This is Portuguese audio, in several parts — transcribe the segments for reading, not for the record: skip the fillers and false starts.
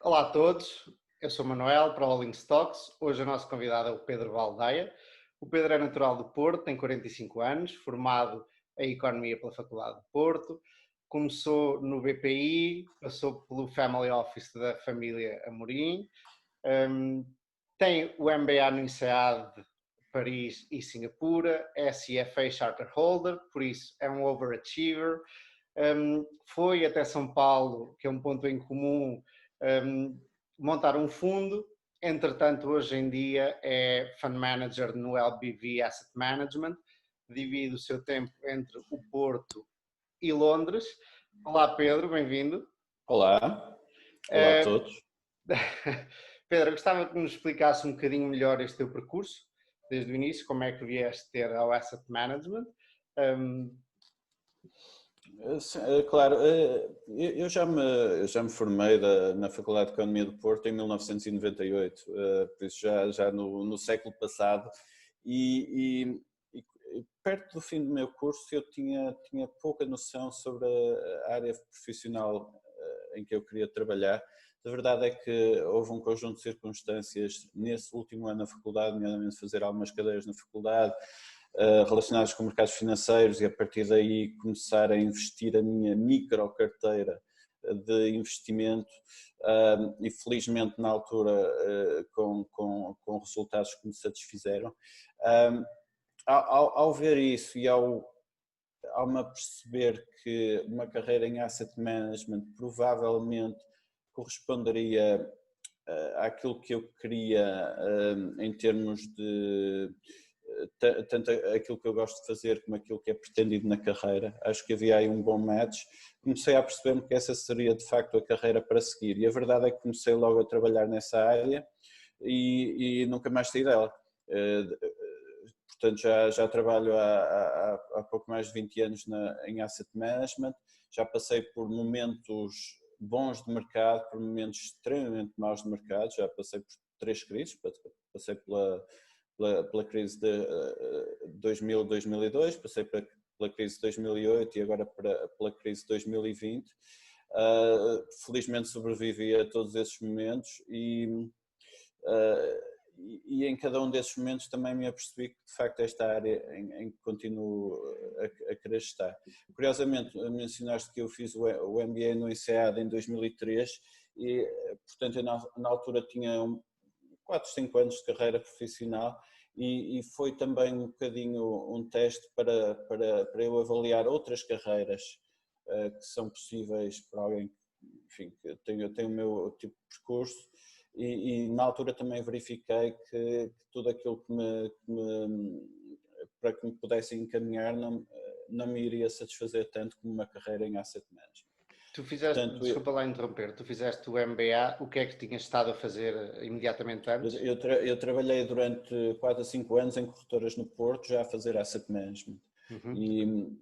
Olá a todos, eu sou o Manuel para o Rolling Stocks. Hoje o nosso convidado é o Pedro Valdeia. O Pedro é natural do Porto, tem 45 anos, formado em Economia pela Faculdade de Porto. Começou no BPI, passou pelo Family Office da família Amorim. Tem o MBA no INSEAD, Paris e Singapura, é CFA Charter Holder, por isso é um overachiever. Foi até São Paulo, que é um ponto em comum, montar um fundo. Entretanto, hoje em dia é Fund Manager no LBV Asset Management, divide o seu tempo entre o Porto e Londres. Olá Pedro, bem-vindo. Olá, olá a todos. Pedro, gostava que nos explicasse um bocadinho melhor este teu percurso, desde o início, como é que vieste ter ao Asset Management. Claro, eu já me formei na Faculdade de Economia do Porto em 1998, por isso já no século passado, e perto do fim do meu curso eu tinha pouca noção sobre a área profissional em que eu queria trabalhar. A verdade é que houve um conjunto de circunstâncias nesse último ano na faculdade, nomeadamente fazer algumas cadeiras na faculdade, relacionados com mercados financeiros, e a partir daí começar a investir a minha micro carteira de investimento, e felizmente na altura com resultados que me satisfizeram. Ao ver isso e ao me aperceber que uma carreira em asset management provavelmente corresponderia àquilo que eu queria em termos de tanto aquilo que eu gosto de fazer como aquilo que é pretendido na carreira. Acho que havia aí um bom match. Comecei a perceber-me que essa seria de facto a carreira para seguir, e a verdade é que comecei logo a trabalhar nessa área e nunca mais saí dela. Portanto, já trabalho há pouco mais de 20 anos em Asset Management. Já passei por momentos bons de mercado, por momentos extremamente maus de mercado. Já passei por 3 crises. Passei pela crise de 2000, 2002, passei pela crise de 2008 e agora pela crise de 2020. Felizmente sobrevivi a todos esses momentos e em cada um desses momentos também me apercebi que de facto esta área em que continuo a querer estar. Curiosamente, mencionaste que eu fiz o MBA no INSEAD em 2003 e portanto eu na altura tinha 4, 5 anos de carreira profissional e foi também um bocadinho um teste para eu avaliar outras carreiras que são possíveis para alguém que, enfim, que tem o meu tipo de percurso. E na altura também verifiquei que tudo aquilo para que me pudesse encaminhar não me iria satisfazer tanto como uma carreira em asset management. Tu fizeste, portanto, desculpa lá interromper, tu fizeste o MBA, o que é que tinhas estado a fazer imediatamente antes? Eu trabalhei durante 4 a 5 anos em corretoras no Porto, já a fazer asset management. E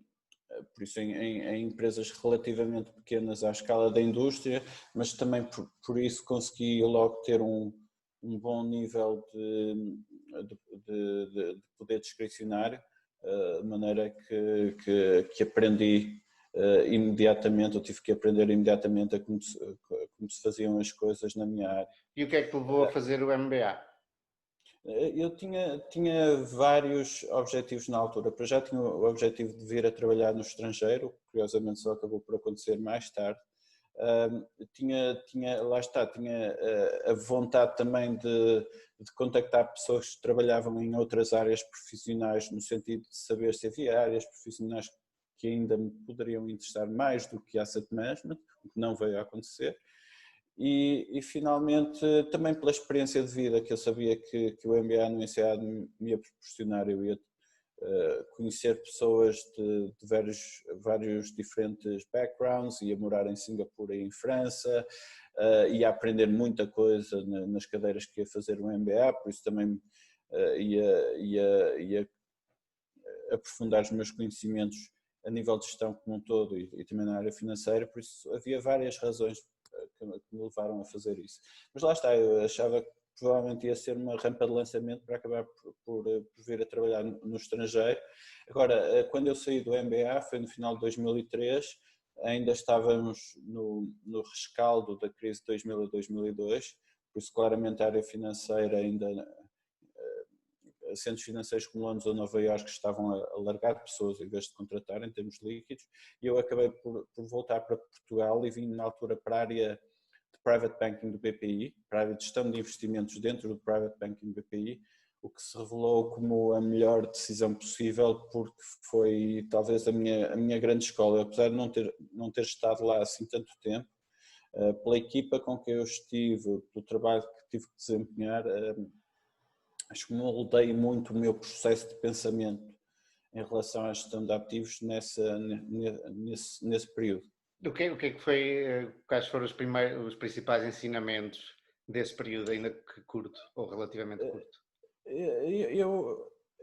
por isso em empresas relativamente pequenas à escala da indústria, mas também por isso consegui logo ter um bom nível de poder discricionário, de maneira que aprendi imediatamente, eu tive que aprender imediatamente como se faziam as coisas na minha área. E o que é que te levou a fazer o MBA? Eu tinha vários objetivos na altura. Para já tinha o objetivo de vir a trabalhar no estrangeiro, curiosamente só acabou por acontecer mais tarde. Tinha a vontade também de contactar pessoas que trabalhavam em outras áreas profissionais, no sentido de saber se havia áreas profissionais que ainda me poderiam interessar mais do que asset management, o que não veio a acontecer. E finalmente também pela experiência de vida que eu sabia que o MBA no INSEAD me ia proporcionar. Eu ia conhecer pessoas de vários diferentes backgrounds, ia morar em Singapura e em França, ia aprender muita coisa nas cadeiras que ia fazer o MBA, por isso também ia aprofundar os meus conhecimentos a nível de gestão como um todo e também na área financeira, por isso havia várias razões que me levaram a fazer isso. Mas lá está, eu achava que provavelmente ia ser uma rampa de lançamento para acabar por vir a trabalhar no estrangeiro. Agora, quando eu saí do MBA foi no final de 2003, ainda estávamos no rescaldo da crise de 2000 a 2002, por isso claramente a área financeira ainda, centros financeiros como Londres ou Nova Iorque estavam a largar pessoas em vez de contratar em termos líquidos, e eu acabei por voltar para Portugal e vim na altura para a área de Private Banking do BPI, para a área de gestão de investimentos dentro do Private Banking do BPI, o que se revelou como a melhor decisão possível, porque foi talvez a minha grande escola, apesar de não ter estado lá assim tanto tempo, pela equipa com que eu estive, pelo trabalho que tive que desempenhar, acho que moldei muito o meu processo de pensamento em relação à gestão de ativos nesse período. O que é que foi, quais foram os principais ensinamentos desse período, ainda que curto, ou relativamente curto?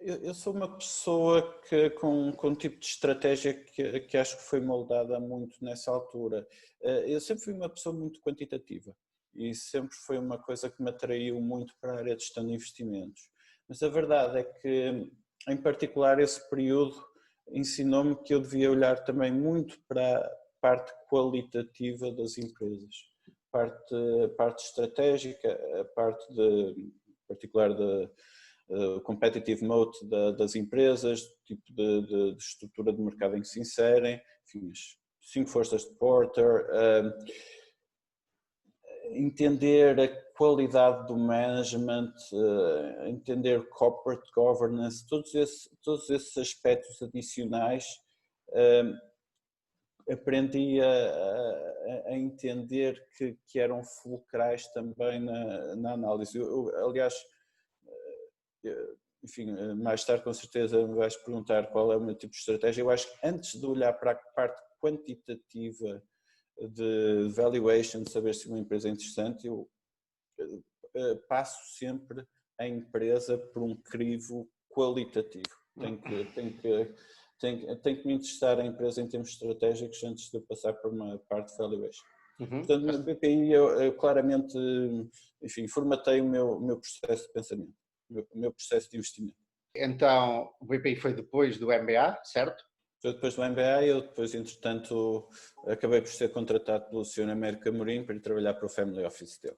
Eu sou uma pessoa com um tipo de estratégia que acho que foi moldada muito nessa altura. Eu sempre fui uma pessoa muito quantitativa e sempre foi uma coisa que me atraiu muito para a área de gestão de investimentos. Mas a verdade é que, em particular, esse período ensinou-me que eu devia olhar também muito para a parte qualitativa das empresas, parte estratégica, a parte em particular de competitive mode das empresas, tipo de estrutura de mercado em que se inserem, enfim, as 5 forças de Porter, entender a qualidade do management, entender corporate governance, todos esses aspectos adicionais, aprendi a entender que eram fulcrais também na análise. Aliás, enfim, mais tarde com certeza me vais perguntar qual é o meu tipo de estratégia. Eu acho que antes de olhar para a parte quantitativa de valuation, de saber se uma empresa é interessante, eu passo sempre a empresa por um crivo qualitativo. Tem que me interessar a empresa em termos estratégicos antes de eu passar por uma parte de valuation. Portanto, no BPI eu claramente, enfim, formatei o meu processo de pensamento, o meu processo de investimento. Então, o BPI foi depois do MBA, certo? Foi depois do MBA e eu depois, entretanto, acabei por ser contratado pelo Sr. Américo Amorim para ir trabalhar para o Family Office dele.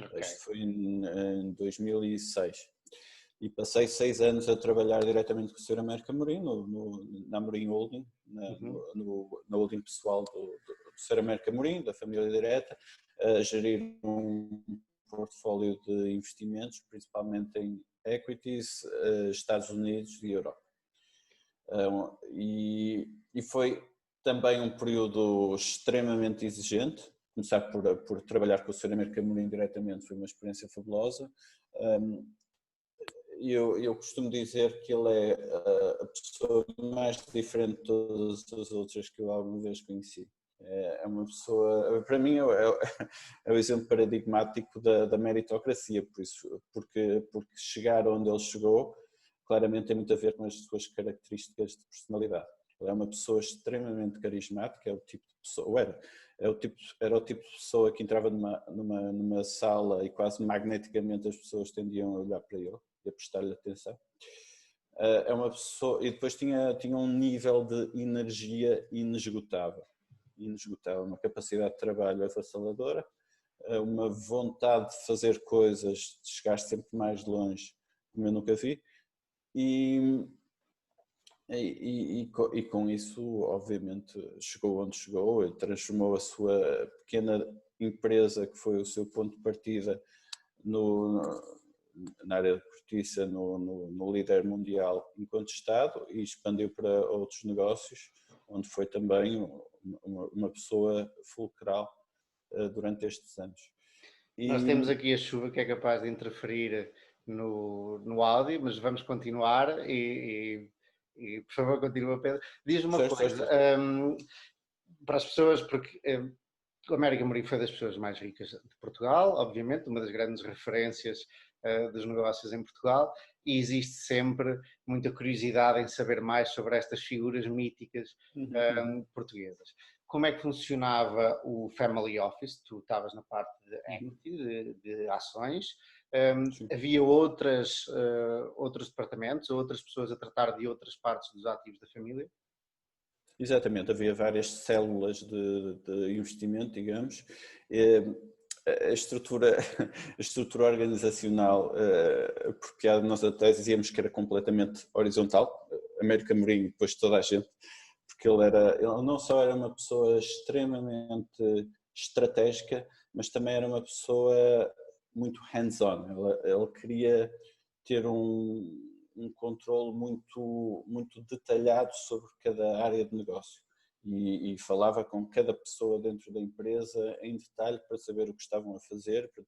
Okay. Isto foi em 2006. E passei 6 anos a trabalhar diretamente com o Sr. Américo Amorim, na Amorim Holding, na holding pessoal do Sr. Américo Amorim, da família direta, a gerir um portfólio de investimentos, principalmente em equities, Estados Unidos e Europa. E foi também um período extremamente exigente. Começar por trabalhar com o Sr. Américo Amorim diretamente foi uma experiência fabulosa. Eu costumo dizer que ele é a pessoa mais diferente de todas as outras que eu alguma vez conheci. É uma pessoa, para mim, é o exemplo paradigmático da meritocracia, porque chegar onde ele chegou, claramente tem muito a ver com as suas características de personalidade. Ele é uma pessoa extremamente carismática, é o tipo de pessoa, era o tipo de pessoa que entrava numa sala e quase magneticamente as pessoas tendiam a olhar para ele e a prestar-lhe atenção. É uma pessoa, e depois tinha um nível de energia inesgotável, uma capacidade de trabalho avassaladora, uma vontade de fazer coisas, de chegar sempre mais longe, como eu nunca vi, e com isso, obviamente, chegou onde chegou, ele transformou a sua pequena empresa, que foi o seu ponto de partida na área de cortiça, no líder mundial enquanto Estado, e expandiu para outros negócios, onde foi também uma pessoa fulcral durante estes anos. Nós temos aqui a chuva que é capaz de interferir no áudio, mas vamos continuar e por favor continua, Pedro. Diz-me uma coisa, para as pessoas, porque o Américo Amorim foi das pessoas mais ricas de Portugal, obviamente, uma das grandes referências dos negócios em Portugal, e existe sempre muita curiosidade em saber mais sobre estas figuras míticas portuguesas. Como é que funcionava o Family Office? Tu estavas na parte de equity, de ações. Havia outros departamentos, outras pessoas a tratar de outras partes dos ativos da família? Exatamente, havia várias células de investimento, digamos. A estrutura, a estrutura organizacional apropriada, nós até dizíamos que era completamente horizontal. Américo Amorim, depois toda a gente, porque ele não só era uma pessoa extremamente estratégica, mas também era uma pessoa muito hands-on. Ele queria ter um controle muito detalhado sobre cada área de negócio e falava com cada pessoa dentro da empresa em detalhe para saber o que estavam a fazer, para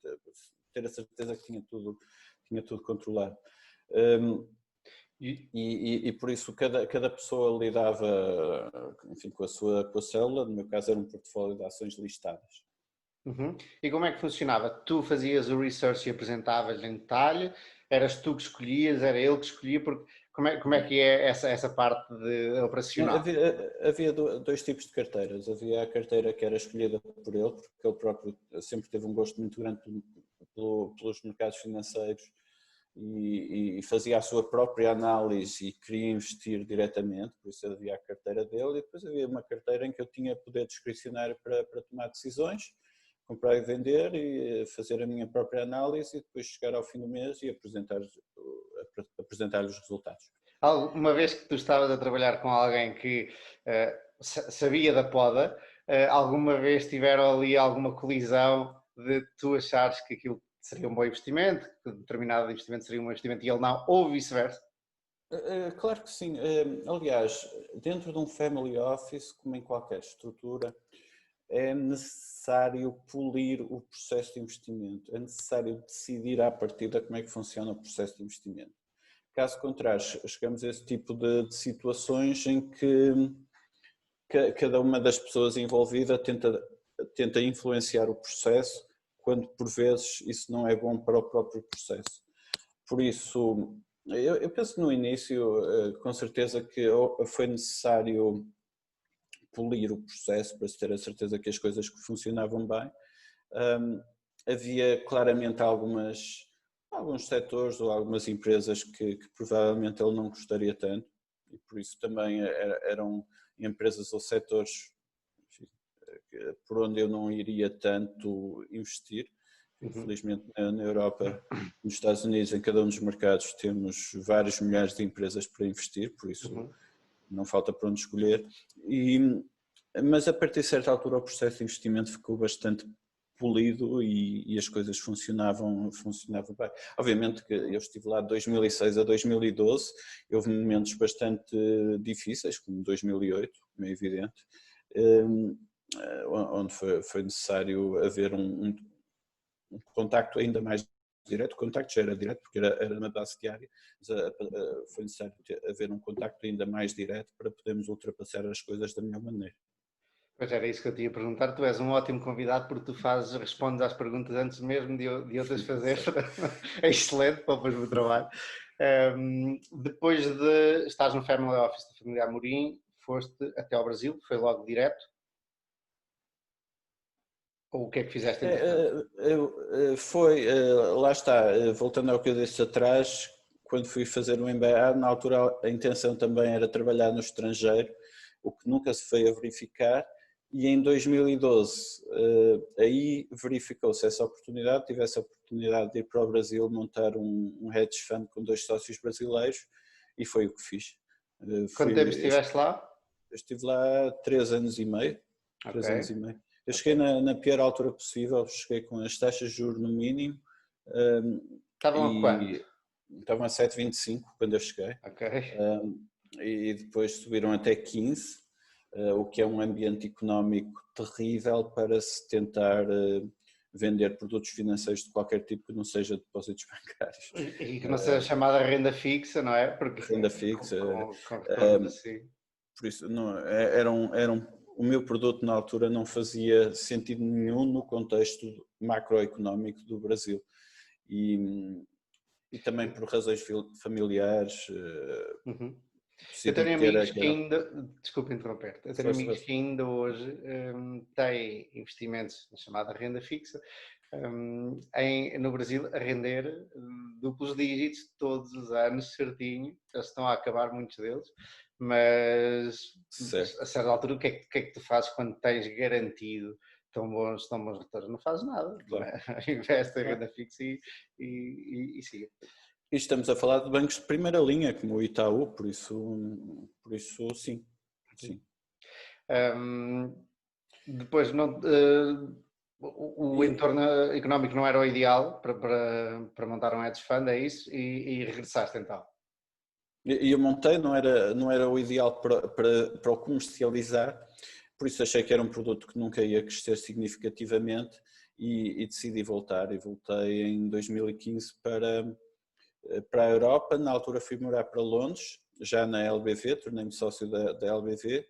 ter a certeza que tinha tudo controlado. E por isso cada pessoa lidava, enfim, com a sua célula. No meu caso era um portfólio de ações listadas. Uhum. E como é que funcionava? Tu fazias o research e apresentavas em detalhe? Eras tu que escolhias? Era ele que escolhia? Porque como é que é essa parte operacional? Havia dois tipos de carteiras. Havia a carteira que era escolhida por ele, porque ele próprio sempre teve um gosto muito grande pelos mercados financeiros e fazia a sua própria análise e queria investir diretamente, por isso havia a carteira dele, e depois havia uma carteira em que eu tinha poder discricionário para tomar decisões, comprar e vender e fazer a minha própria análise e depois chegar ao fim do mês e apresentar-lhe os resultados. Uma vez que tu estavas a trabalhar com alguém que sabia da poda, alguma vez tiveram ali alguma colisão de tu achares que aquilo seria um bom investimento, que determinado investimento seria um bom investimento e ele não, ou vice-versa? Claro que sim. Aliás, dentro de um family office, como em qualquer estrutura, é necessário polir o processo de investimento, é necessário decidir à partida como é que funciona o processo de investimento. Caso contrário, chegamos a esse tipo de situações em que cada uma das pessoas envolvidas tenta influenciar o processo, quando por vezes isso não é bom para o próprio processo. Por isso, eu penso no início, com certeza que foi necessário polir o processo para se ter a certeza que as coisas funcionavam bem. Havia claramente alguns setores ou algumas empresas que provavelmente ele não gostaria tanto e por isso também eram empresas ou setores, enfim, por onde eu não iria tanto investir. Infelizmente na Europa, nos Estados Unidos, em cada um dos mercados temos vários milhares de empresas para investir, por isso não falta para onde escolher. Mas a partir de certa altura o processo de investimento ficou bastante polido e as coisas funcionavam bem. Obviamente que eu estive lá de 2006 a 2012, houve momentos bastante difíceis, como 2008, como é evidente, onde foi necessário haver um contacto ainda mais direto. O contacto já era direto porque era na base diária, mas foi necessário haver um contacto ainda mais direto para podermos ultrapassar as coisas da melhor maneira. Pois era isso que eu te ia perguntar. Tu és um ótimo convidado porque tu respondes às perguntas antes mesmo de eu te as fazer. É excelente, poupas-me o trabalho. Depois de estás no Family Office da família Amorim, foste até ao Brasil, foi logo direto? Ou o que é que fizeste entretanto? Lá está, voltando ao que eu disse atrás, quando fui fazer o MBA, na altura a intenção também era trabalhar no estrangeiro, o que nunca se foi a verificar, e em 2012 aí verificou-se essa oportunidade, tive essa oportunidade de ir para o Brasil montar um hedge fund com 2 sócios brasileiros e foi o que fiz. Quanto tempo estiveste lá? Estive lá 3 anos e meio. Ok. 3 anos e meio. Eu cheguei na pior altura possível, cheguei com as taxas de juros no mínimo. Estavam a quanto? Estavam a 7,25 quando eu cheguei. Ok. E depois subiram até 15, o que é um ambiente económico terrível para se tentar vender produtos financeiros de qualquer tipo que não seja depósitos bancários. E que não seja chamada renda fixa, não é? Porque Renda fixa. com retornos assim. Por isso, não, o meu produto na altura não fazia sentido nenhum no contexto macroeconómico do Brasil. E também por razões familiares. Eu tenho ter amigos que ainda, desculpa interromper, eu tenho amigos força. que ainda hoje têm investimentos na chamada renda fixa no Brasil a render duplos dígitos todos os anos certinho, já estão a acabar muitos deles, mas certo. a certa altura o que é que tu fazes quando tens garantido tão bons retornos? Não fazes nada, não é? Investe em renda fixa e siga. E estamos a falar de bancos de primeira linha, como o Itaú, por isso sim. Sim. Depois, não, o entorno económico não era o ideal para montar um hedge fund, é isso? E regressaste então? E eu montei, não era o ideal para o comercializar, por isso achei que era um produto que nunca ia crescer significativamente e decidi voltar. E voltei em 2015 para a Europa. Na altura fui morar para Londres, já na LBV, tornei-me sócio da LBV.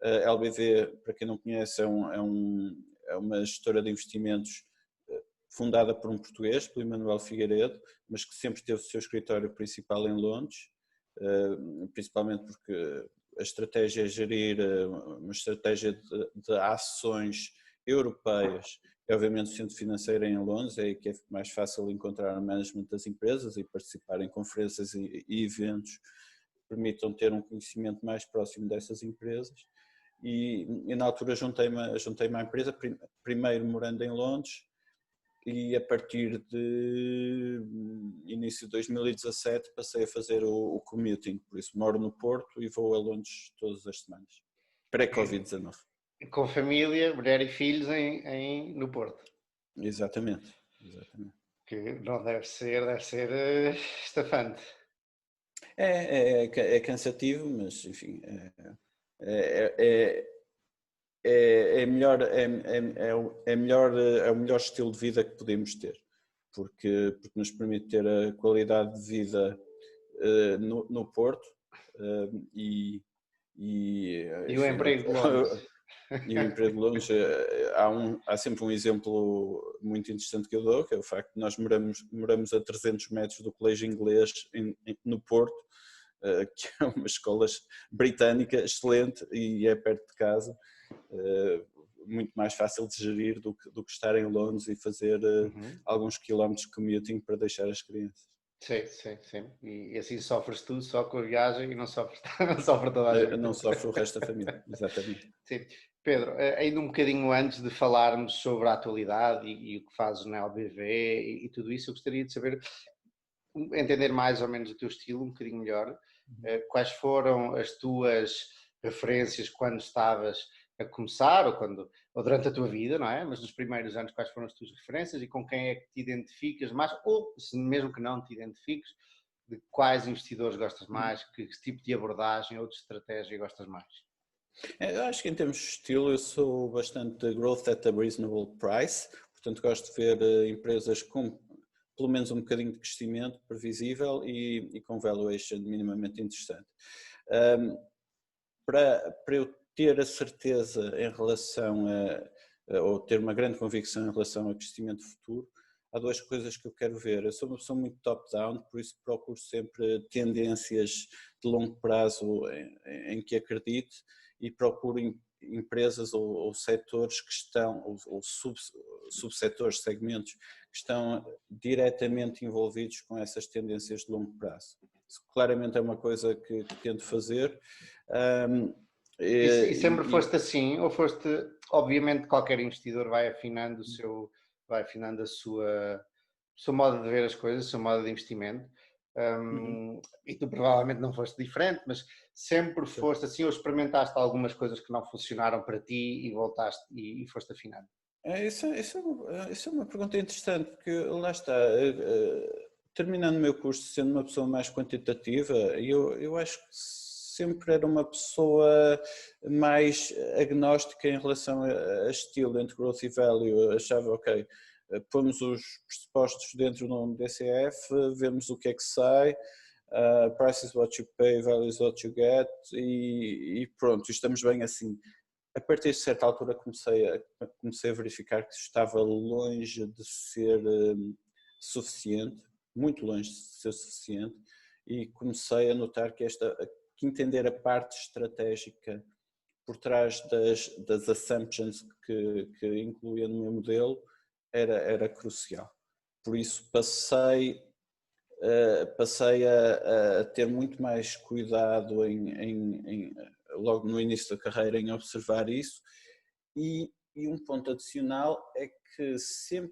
A LBV, para quem não conhece, é uma gestora de investimentos fundada por um português, pelo Emanuel Figueiredo, mas que sempre teve o seu escritório principal em Londres, principalmente porque a estratégia é gerir uma estratégia de ações europeias. E, obviamente, o centro financeiro é em Londres, é aí que é mais fácil encontrar o management das empresas e participar em conferências e eventos que permitam ter um conhecimento mais próximo dessas empresas. E na altura juntei-me à empresa, primeiro morando em Londres, e a partir de início de 2017 passei a fazer o commuting, por isso moro no Porto e vou a Londres todas as semanas, pré-Covid-19. Com família, mulher e filhos no Porto. Exatamente. Que não deve ser estafante. É cansativo, mas enfim, é, é o melhor estilo de vida que podemos ter, porque nos permite ter a qualidade de vida no Porto e o emprego de Londres. E o emprego de Londres, há sempre um exemplo muito interessante que eu dou, que é o facto de nós moramos a 300 metros do Colégio Inglês no Porto, que é uma escola britânica excelente e é perto de casa, muito mais fácil de gerir do que estar em Londres e fazer alguns quilómetros de commuting para deixar as crianças. Sim. E assim sofres tu só com a viagem e não sofre toda a gente. Não sofre o resto da família, exatamente. Sim. Pedro, ainda um bocadinho antes de falarmos sobre a atualidade e o que fazes na LBV e tudo isso, eu gostaria de saber, entender mais ou menos o teu estilo, um bocadinho melhor. Quais foram as tuas referências quando estavas a começar ou durante a tua vida, não é? Mas nos primeiros anos, quais foram as tuas referências e com quem é que te identificas mais? Ou, se mesmo que não te identifiques, de quais investidores gostas mais? Que tipo de abordagem ou de estratégia gostas mais? Eu acho que em termos de estilo eu sou bastante growth at a reasonable price, portanto gosto de ver empresas com pelo menos um bocadinho de crescimento previsível e com valuation minimamente interessante. Para eu ter a certeza em relação ou ter uma grande convicção em relação ao crescimento futuro, há duas coisas que eu quero ver. Eu sou uma pessoa muito top-down, por isso procuro sempre tendências de longo prazo em que acredite e procuro empresas ou setores que estão, ou subsetores, segmentos, que estão diretamente envolvidos com essas tendências de longo prazo. Isso claramente é uma coisa que tento fazer. E sempre foste assim, ou foste, obviamente qualquer investidor vai afinando o seu modo de ver as coisas, o seu modo de investimento, e tu provavelmente não foste diferente, mas sempre foste assim ou experimentaste algumas coisas que não funcionaram para ti e voltaste e foste afinando? Isso é uma pergunta interessante, porque lá está, terminando o meu curso, sendo uma pessoa mais quantitativa, eu acho que sempre era uma pessoa mais agnóstica em relação a estilo entre growth e value. Eu achava, ok, pomos os pressupostos dentro de um DCF, vemos o que é que sai, price is what you pay, value is what you get e pronto, estamos bem assim. A partir de certa altura comecei a verificar que estava longe de ser suficiente, muito longe de ser suficiente, e comecei a notar que entender a parte estratégica por trás das assumptions que incluía no meu modelo era crucial. Por isso passei passei a ter muito mais cuidado logo no início da carreira em observar isso, e um ponto adicional é que sempre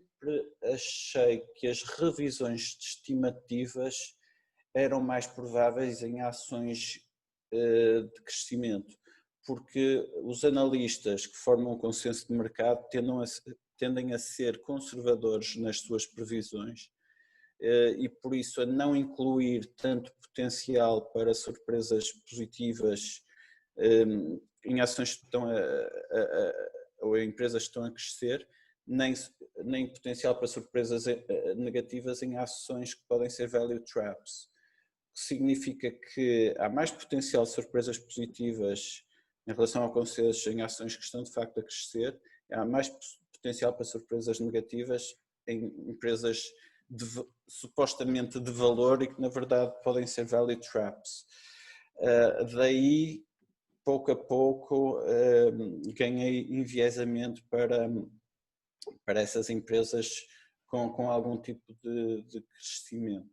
achei que as revisões de estimativas eram mais prováveis em ações de crescimento, porque os analistas que formam o consenso de mercado tendem a ser conservadores nas suas previsões e por isso a não incluir tanto potencial para surpresas positivas em ações que estão ou em empresas que estão a crescer, nem potencial para surpresas negativas em ações que podem ser value traps, o que significa que há mais potencial de surpresas positivas em relação ao consenso em ações que estão de facto a crescer, há mais potencial para surpresas negativas em empresas supostamente de valor e que na verdade podem ser value traps. Daí, pouco a pouco, ganhei enviesamento para essas empresas com algum tipo de crescimento.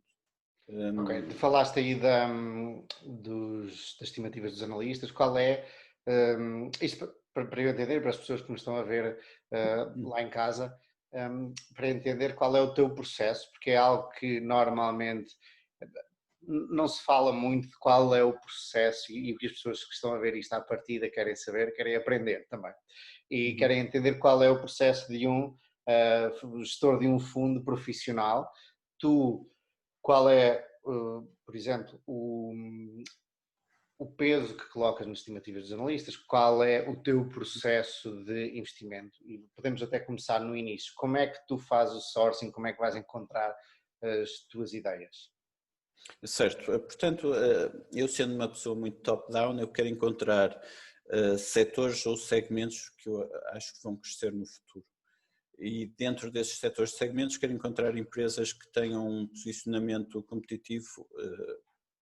Ok, tu falaste aí das estimativas dos analistas, qual é, isto para eu entender, para as pessoas que nos estão a ver lá em casa, para entender qual é o teu processo, porque é algo que normalmente não se fala muito de qual é o processo e o que as pessoas que estão a ver isto à partida querem saber, querem aprender também. E querem entender qual é o processo de um gestor de um fundo profissional. Qual é, por exemplo, o peso que colocas nas estimativas dos analistas, qual é o teu processo de investimento? E podemos até começar no início. Como é que tu fazes o sourcing, como é que vais encontrar as tuas ideias? Certo, portanto, eu sendo uma pessoa muito top-down, eu quero encontrar setores ou segmentos que eu acho que vão crescer no futuro. E dentro desses setores e segmentos quero encontrar empresas que tenham um posicionamento competitivo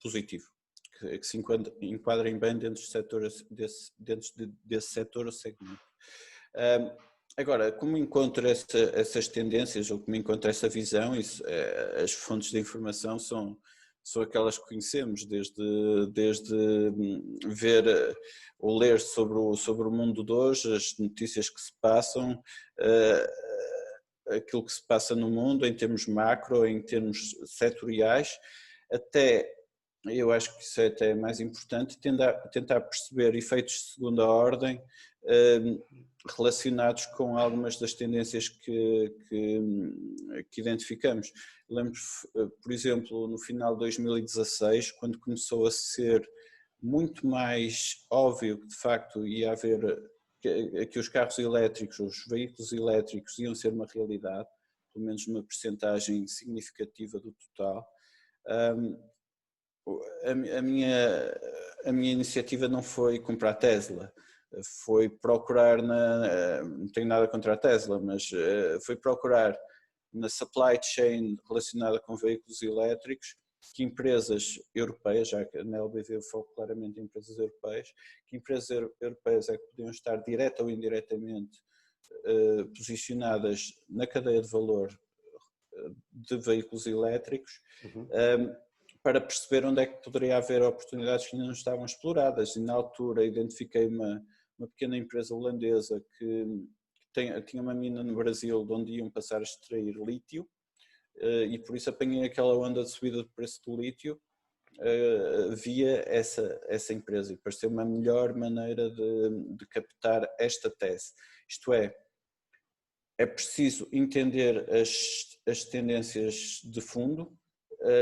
positivo, que se enquadrem bem dentro desse setor ou segmento. Agora, como encontro essas tendências ou como encontro essa visão, as fontes de informação são aquelas que conhecemos, desde ver ou ler sobre o mundo de hoje, as notícias que se passam, aquilo que se passa no mundo em termos macro, em termos setoriais, até, eu acho que isso é até mais importante, tentar perceber efeitos de segunda ordem relacionados com algumas das tendências que identificamos. Lembro, por exemplo, no final de 2016, quando começou a ser muito mais óbvio que de facto ia haver, que os carros elétricos, os veículos elétricos iam ser uma realidade, pelo menos uma percentagem significativa do total. A minha iniciativa não foi comprar Tesla, foi procurar não tenho nada contra a Tesla, mas foi procurar na supply chain relacionada com veículos elétricos que empresas europeias, já que na LBV eu foco claramente em empresas europeias, que empresas europeias é que podiam estar direta ou indiretamente posicionadas na cadeia de valor de veículos elétricos, para perceber onde é que poderia haver oportunidades que ainda não estavam exploradas. E na altura identifiquei uma pequena empresa holandesa que tinha uma mina no Brasil de onde iam passar a extrair lítio, e por isso apanhei aquela onda de subida do preço do lítio via essa empresa, e pareceu uma melhor maneira de captar esta tese. Isto é preciso entender as tendências de fundo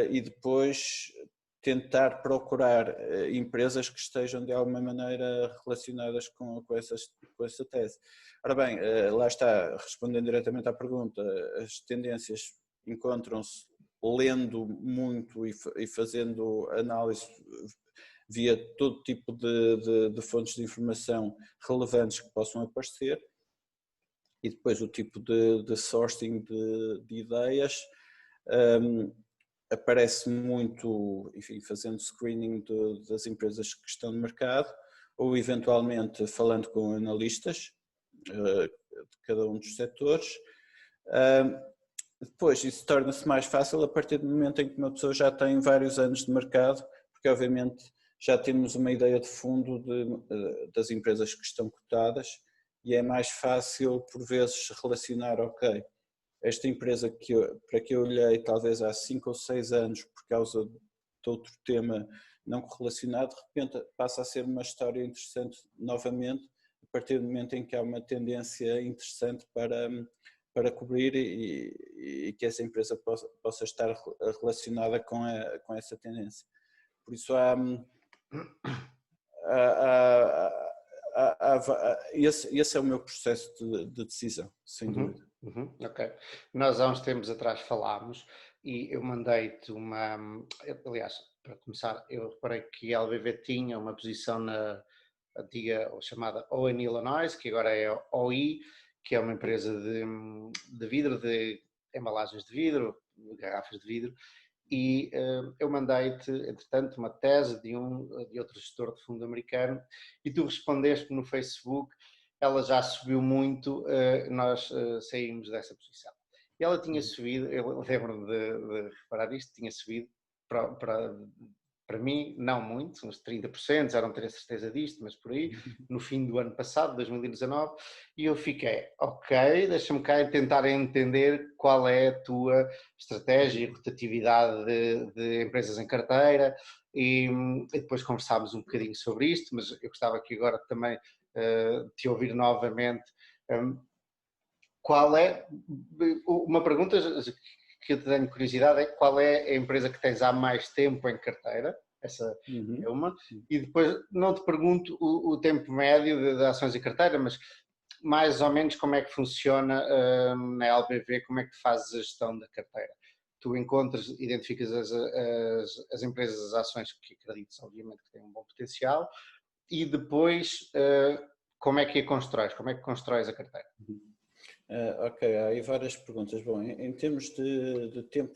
e depois tentar procurar empresas que estejam de alguma maneira relacionadas com essa tese. Ora bem, lá está, respondendo diretamente à pergunta, as tendências encontram-se lendo muito e fazendo análise via todo tipo de fontes de informação relevantes que possam aparecer, e depois o tipo de sourcing de ideias. Aparece muito, enfim, fazendo screening das empresas que estão no mercado, ou eventualmente falando com analistas de cada um dos setores. Depois, isso torna-se mais fácil a partir do momento em que uma pessoa já tem vários anos de mercado, porque obviamente já temos uma ideia de fundo das empresas que estão cotadas e é mais fácil por vezes relacionar, ok, esta empresa para que eu olhei talvez há 5 ou 6 anos por causa de outro tema não correlacionado, de repente passa a ser uma história interessante novamente, a partir do momento em que há uma tendência interessante para cobrir e que essa empresa possa estar relacionada com essa tendência. Por isso esse é o meu processo de decisão, sem dúvida. Ok. Nós há uns tempos atrás falámos e eu mandei-te aliás, para começar, eu reparei que a LBV tinha uma posição na antiga ou chamada Owen Illinois, que agora é OI, que é uma empresa de vidro, de embalagens de vidro, de garrafas de vidro, e eu mandei-te, entretanto, uma tese de outro gestor de fundo americano e tu respondeste no Facebook, ela já subiu muito, nós saímos dessa posição. E ela tinha subido, eu lembro-me de reparar isto, tinha subido para mim, não muito, uns 30%, já não tenho a certeza disto, mas por aí, no fim do ano passado, 2019, e eu fiquei, ok, deixa-me cá tentar entender qual é a tua estratégia e rotatividade de empresas em carteira, e depois conversámos um bocadinho sobre isto, mas eu gostava aqui agora também te ouvir novamente. Qual é, uma pergunta que eu tenho curiosidade é qual é a empresa que tens há mais tempo em carteira? Essa é uma. E depois não te pergunto o tempo médio de ações em carteira, mas mais ou menos como é que funciona na LBV, como é que fazes a gestão da carteira? Tu identificas as empresas, as ações que acreditas, obviamente, que têm um bom potencial, e depois como é que a constróis? Como é que constróis a carteira? Ok, há aí várias perguntas. Bom, em termos de tempo,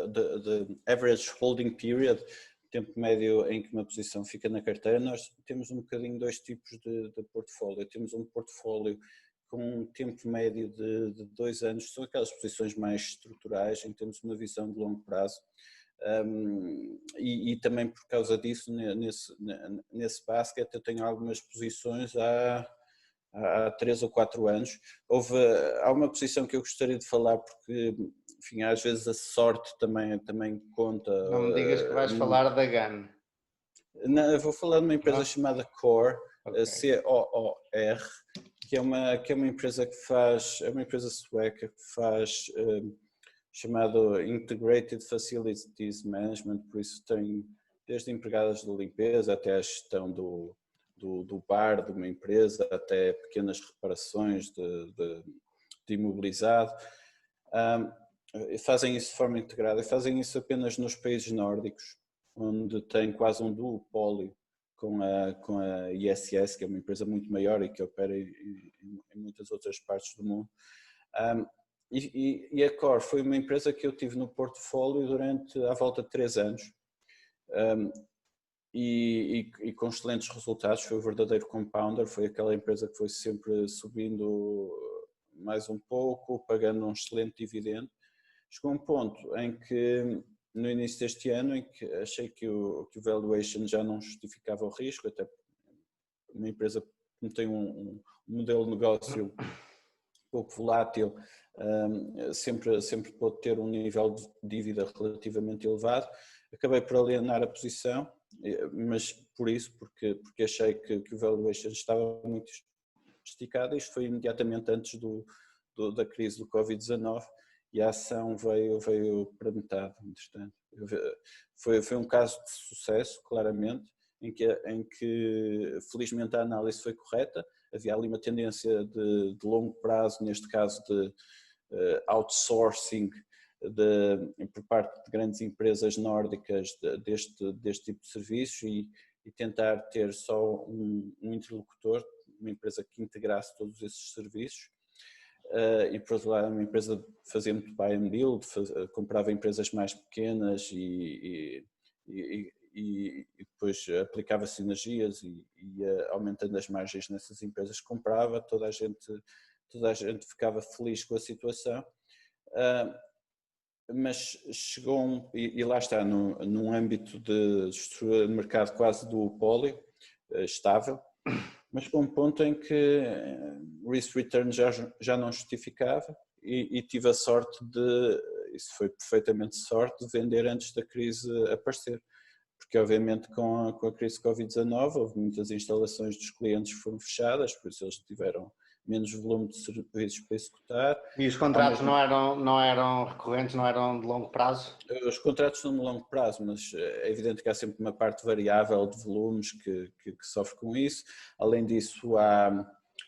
de average holding period, tempo médio em que uma posição fica na carteira, nós temos um bocadinho dois tipos de portfólio. Temos um portfólio com um tempo médio de 2 anos, são aquelas posições mais estruturais, em que temos uma visão de longo prazo. E também por causa disso, nesse basket, eu tenho algumas posições há 3 ou 4 anos. Há uma posição que eu gostaria de falar porque, enfim, às vezes a sorte também conta. Não me digas que vais falar da GAN. Não, eu vou falar de uma empresa chamada Core, okay. COOR, que é uma empresa que faz, é uma empresa sueca que faz chamado Integrated Facilities Management, por isso tem desde empregadas de limpeza até a gestão do bar de uma empresa, até pequenas reparações de imobilizado. Fazem isso de forma integrada e fazem isso apenas nos países nórdicos, onde tem quase um duopólio com a ISS, que é uma empresa muito maior e que opera em muitas outras partes do mundo. E a Core foi uma empresa que eu tive no portfólio durante à volta de 3 anos. E com excelentes resultados, foi o verdadeiro compounder, foi aquela empresa que foi sempre subindo mais um pouco, pagando um excelente dividendo. Chegou um ponto em que, no início deste ano, em que achei que o valuation já não justificava o risco, até uma empresa que tem um modelo de negócio pouco volátil, sempre pode ter um nível de dívida relativamente elevado. Acabei por alienar a posição, mas porque achei que o valuation estava muito esticado. Isto foi imediatamente antes da crise do Covid-19 e a ação veio para metade, entretanto. Foi um caso de sucesso, claramente, em que felizmente a análise foi correta. Havia ali uma tendência de longo prazo, neste caso de outsourcing por parte de grandes empresas nórdicas deste tipo de serviços e tentar ter só um interlocutor, uma empresa que integrasse todos esses serviços. E por outro lado, uma empresa fazia muito buy and build, comprava empresas mais pequenas e depois aplicava sinergias e ia aumentando as margens nessas empresas que comprava, toda a gente ficava feliz com a situação. mas chegou e lá está, num âmbito de estrutura de mercado quase duopólio, estável, mas com um ponto em que o risk return já não justificava e tive a sorte isso foi perfeitamente sorte, de vender antes da crise aparecer. Porque obviamente com a crise Covid-19 houve muitas instalações dos clientes que foram fechadas, por isso eles tiveram menos volume de serviços para executar. E os contratos não eram recorrentes, não eram de longo prazo? Os contratos são de longo prazo, mas é evidente que há sempre uma parte variável de volumes que sofre com isso. Além disso, há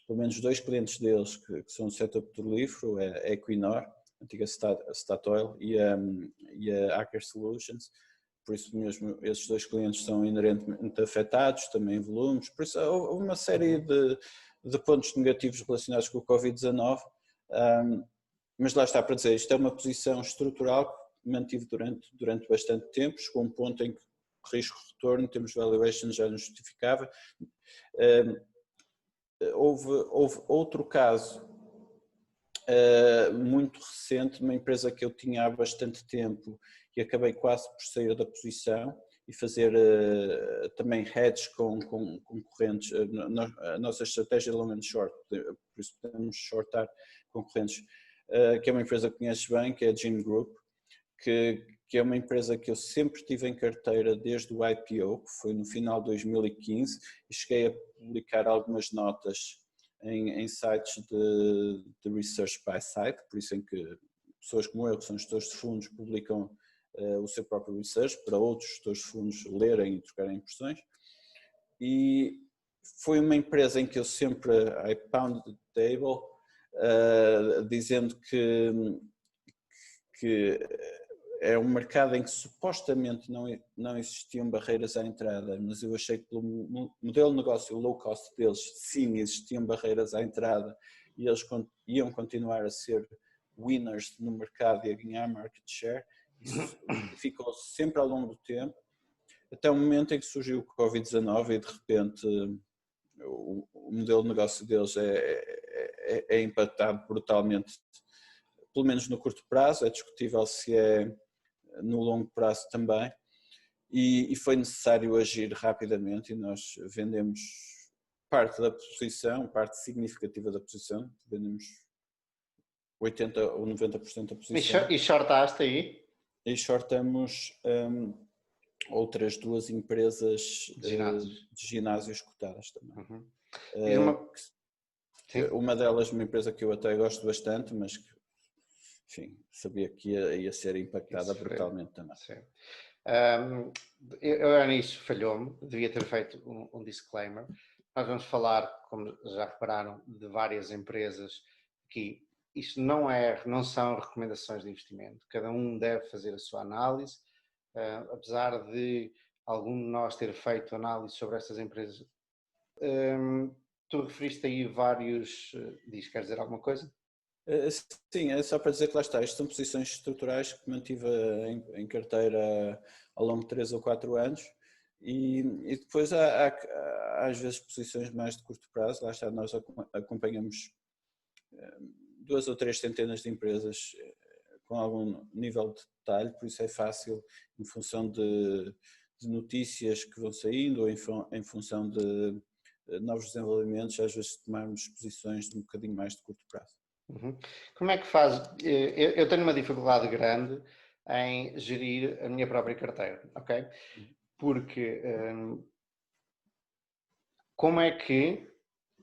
pelo menos 2 clientes deles que são do setor petrolífero, a Equinor, a antiga Statoil, e a Aker Solutions. Por isso mesmo, esses 2 clientes são inerentemente afetados, também em volumes. Por isso, houve uma série de pontos negativos relacionados com o Covid-19, mas lá está para dizer, isto é uma posição estrutural que mantive durante bastante tempo, chegou a um ponto em que o risco-retorno, em termos de valuation, já não justificava. Houve outro caso muito recente, uma empresa que eu tinha há bastante tempo e acabei quase por sair da posição e fazer também hedge com concorrentes. A nossa estratégia é long and short, por isso podemos shortar concorrentes, que é uma empresa que conheces bem, que é a Gin Group, que é uma empresa que eu sempre tive em carteira desde o IPO, que foi no final de 2015, e cheguei a publicar algumas notas em sites de research by site, por isso em que pessoas como eu, que são gestores de fundos, publicam o seu próprio research para outros gestores de fundos lerem e trocarem impressões. E foi uma empresa em que eu sempre I pounded the table, dizendo que é um mercado em que supostamente não existiam barreiras à entrada, mas eu achei que pelo modelo de negócio low cost deles, sim, existiam barreiras à entrada e eles iam continuar a ser winners no mercado e a ganhar market share. Isso ficou sempre ao longo do tempo, até o momento em que surgiu o Covid-19 e de repente o modelo de negócio deles é impactado brutalmente, pelo menos no curto prazo, é discutível se é no longo prazo também, e foi necessário agir rapidamente e nós vendemos parte da posição, parte significativa da posição, vendemos 80% ou 90% da posição. E shortaste aí? E shortamos outras 2 empresas de ginásios cotadas também. Uma delas, uma empresa que eu até gosto bastante, mas que, enfim, sabia que ia ser impactada brutalmente também. Sim. Eu nisso falhou-me, devia ter feito um disclaimer. Nós vamos falar, como já repararam, de várias empresas que isto não são recomendações de investimento, cada um deve fazer a sua análise, apesar de algum de nós ter feito análise sobre estas empresas. Tu referiste aí vários, queres dizer alguma coisa? Sim, é só para dizer que lá está, estas são posições estruturais que mantive em carteira ao longo de 3 ou 4 anos e depois há às vezes posições mais de curto prazo, lá está, nós acompanhamos 2 ou 3 centenas de empresas com algum nível de detalhe, por isso é fácil em função de notícias que vão saindo ou em função de novos desenvolvimentos, às vezes tomarmos posições de um bocadinho mais de curto prazo. Como é que faz? Eu tenho uma dificuldade grande em gerir a minha própria carteira, ok? Porque como é que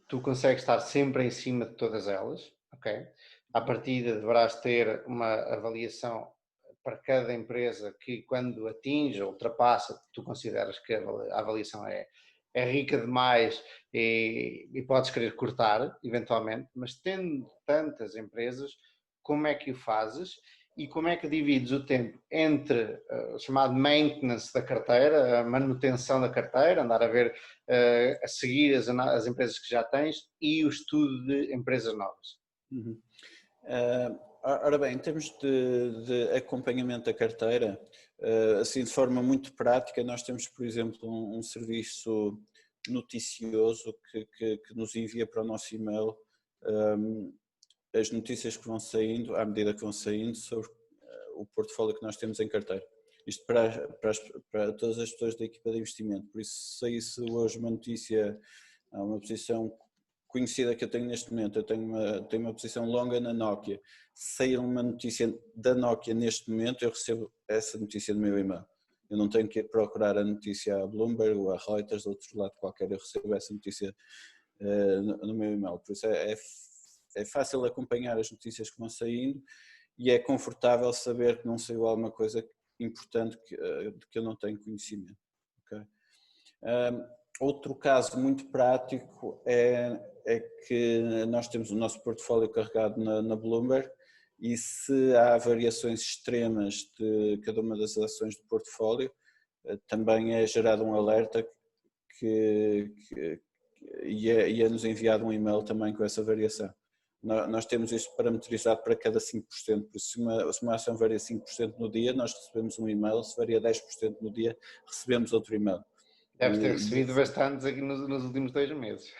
tu consegues estar sempre em cima de todas elas, ok? À partida deverás ter uma avaliação para cada empresa que quando atinge ou ultrapassa, tu consideras que a avaliação é rica demais e podes querer cortar, eventualmente, mas tendo tantas empresas, como é que o fazes e como é que divides o tempo entre o chamado maintenance da carteira, a manutenção da carteira, andar a ver, a seguir as empresas que já tens e o estudo de empresas novas? Ora bem, em termos de acompanhamento da carteira, assim de forma muito prática, nós temos, por exemplo, um serviço noticioso que nos envia para o nosso e-mail as notícias que vão saindo, à medida que vão saindo, sobre o portfólio que nós temos em carteira. Isto para todas as pessoas da equipa de investimento. Por isso, se saísse hoje uma notícia, uma posição conhecida que eu tenho neste momento, eu tenho uma posição longa na Nokia. Se sair uma notícia da Nokia neste momento, eu recebo essa notícia no meu e-mail. Eu não tenho que ir procurar a notícia a Bloomberg ou a Reuters, do outro lado qualquer, eu recebo essa notícia no meu e-mail. Por isso é fácil acompanhar as notícias que vão saindo e é confortável saber que não saiu alguma coisa importante de que eu não tenho conhecimento. Okay? Outro caso muito prático é que nós temos o nosso portfólio carregado na Bloomberg e se há variações extremas de cada uma das ações do portfólio, também é gerado um alerta e é-nos enviado um e-mail também com essa variação. Nós temos isto parametrizado para cada 5%, por isso se uma ação varia 5% no dia, nós recebemos um e-mail, se varia 10% no dia, recebemos outro e-mail. Deves ter recebido bastantes aqui nos últimos 2 meses.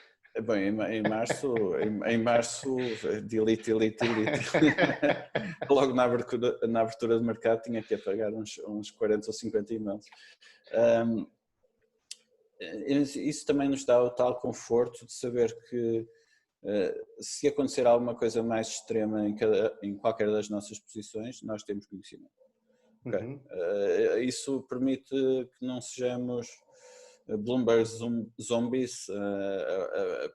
Bem, em março, delete. Logo na abertura de mercado tinha que apagar uns 40 ou 50 e-mails. Isso também nos dá o tal conforto de saber que se acontecer alguma coisa mais extrema em qualquer das nossas posições, nós temos conhecimento. Okay? Isso permite que não sejamos Bloomberg zombies a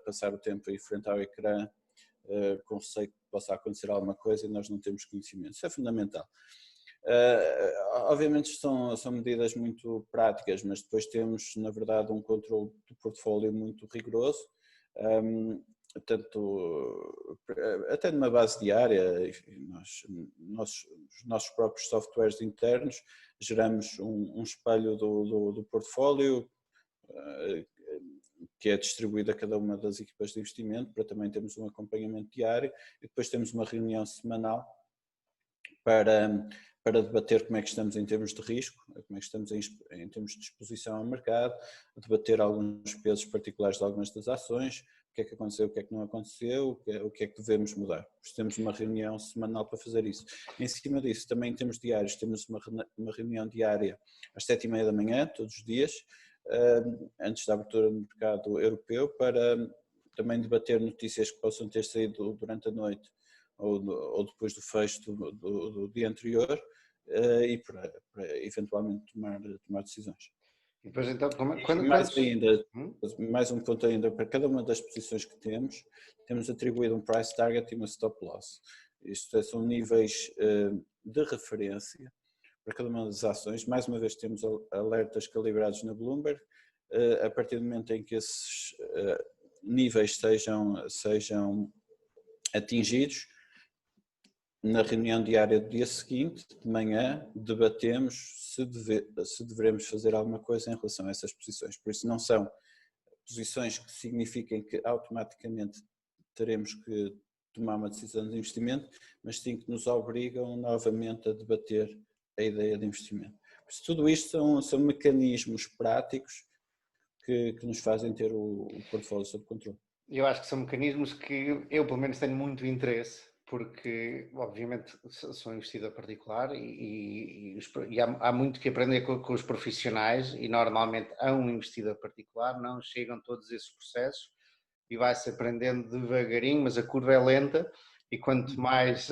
passar o tempo em frente ao ecrã com receio que possa acontecer alguma coisa e nós não temos conhecimento. Isso é fundamental. Obviamente são medidas muito práticas, mas depois temos, na verdade, um controle do portfólio muito rigoroso, até numa base diária. Os nossos próprios softwares internos geramos um espelho do portfólio que é distribuído a cada uma das equipas de investimento para também termos um acompanhamento diário e depois temos uma reunião semanal para debater como é que estamos em termos de risco, como é que estamos em termos de exposição ao mercado, debater alguns pesos particulares de algumas das ações, o que é que aconteceu, o que é que não aconteceu, o que é que devemos mudar. Temos uma reunião semanal para fazer isso. Em cima disso, também em termos diários, temos uma reunião diária às 7h30 da manhã, todos os dias, antes da abertura do mercado europeu, para também debater notícias que possam ter saído durante a noite ou depois do fecho do dia anterior e para eventualmente tomar decisões. E depois então, mais um ponto ainda, para cada uma das posições que temos atribuído um price target e uma stop loss. Isto são níveis de referência para cada uma das ações. Mais uma vez temos alertas calibrados na Bloomberg. A partir do momento em que esses níveis sejam atingidos, na reunião diária do dia seguinte, de manhã, debatemos se devemos fazer alguma coisa em relação a essas posições. Por isso não são posições que signifiquem que automaticamente teremos que tomar uma decisão de investimento, mas sim que nos obrigam novamente a debater a ideia de investimento. Por isso, tudo isto são mecanismos práticos que nos fazem ter o portfólio sob controle. Eu acho que são mecanismos que eu, pelo menos, tenho muito interesse, porque, obviamente, sou investidor particular e há muito que aprender com os profissionais e, normalmente, a um investidor particular não chegam todos esses processos e vai-se aprendendo devagarinho, mas a curva é lenta e quanto mais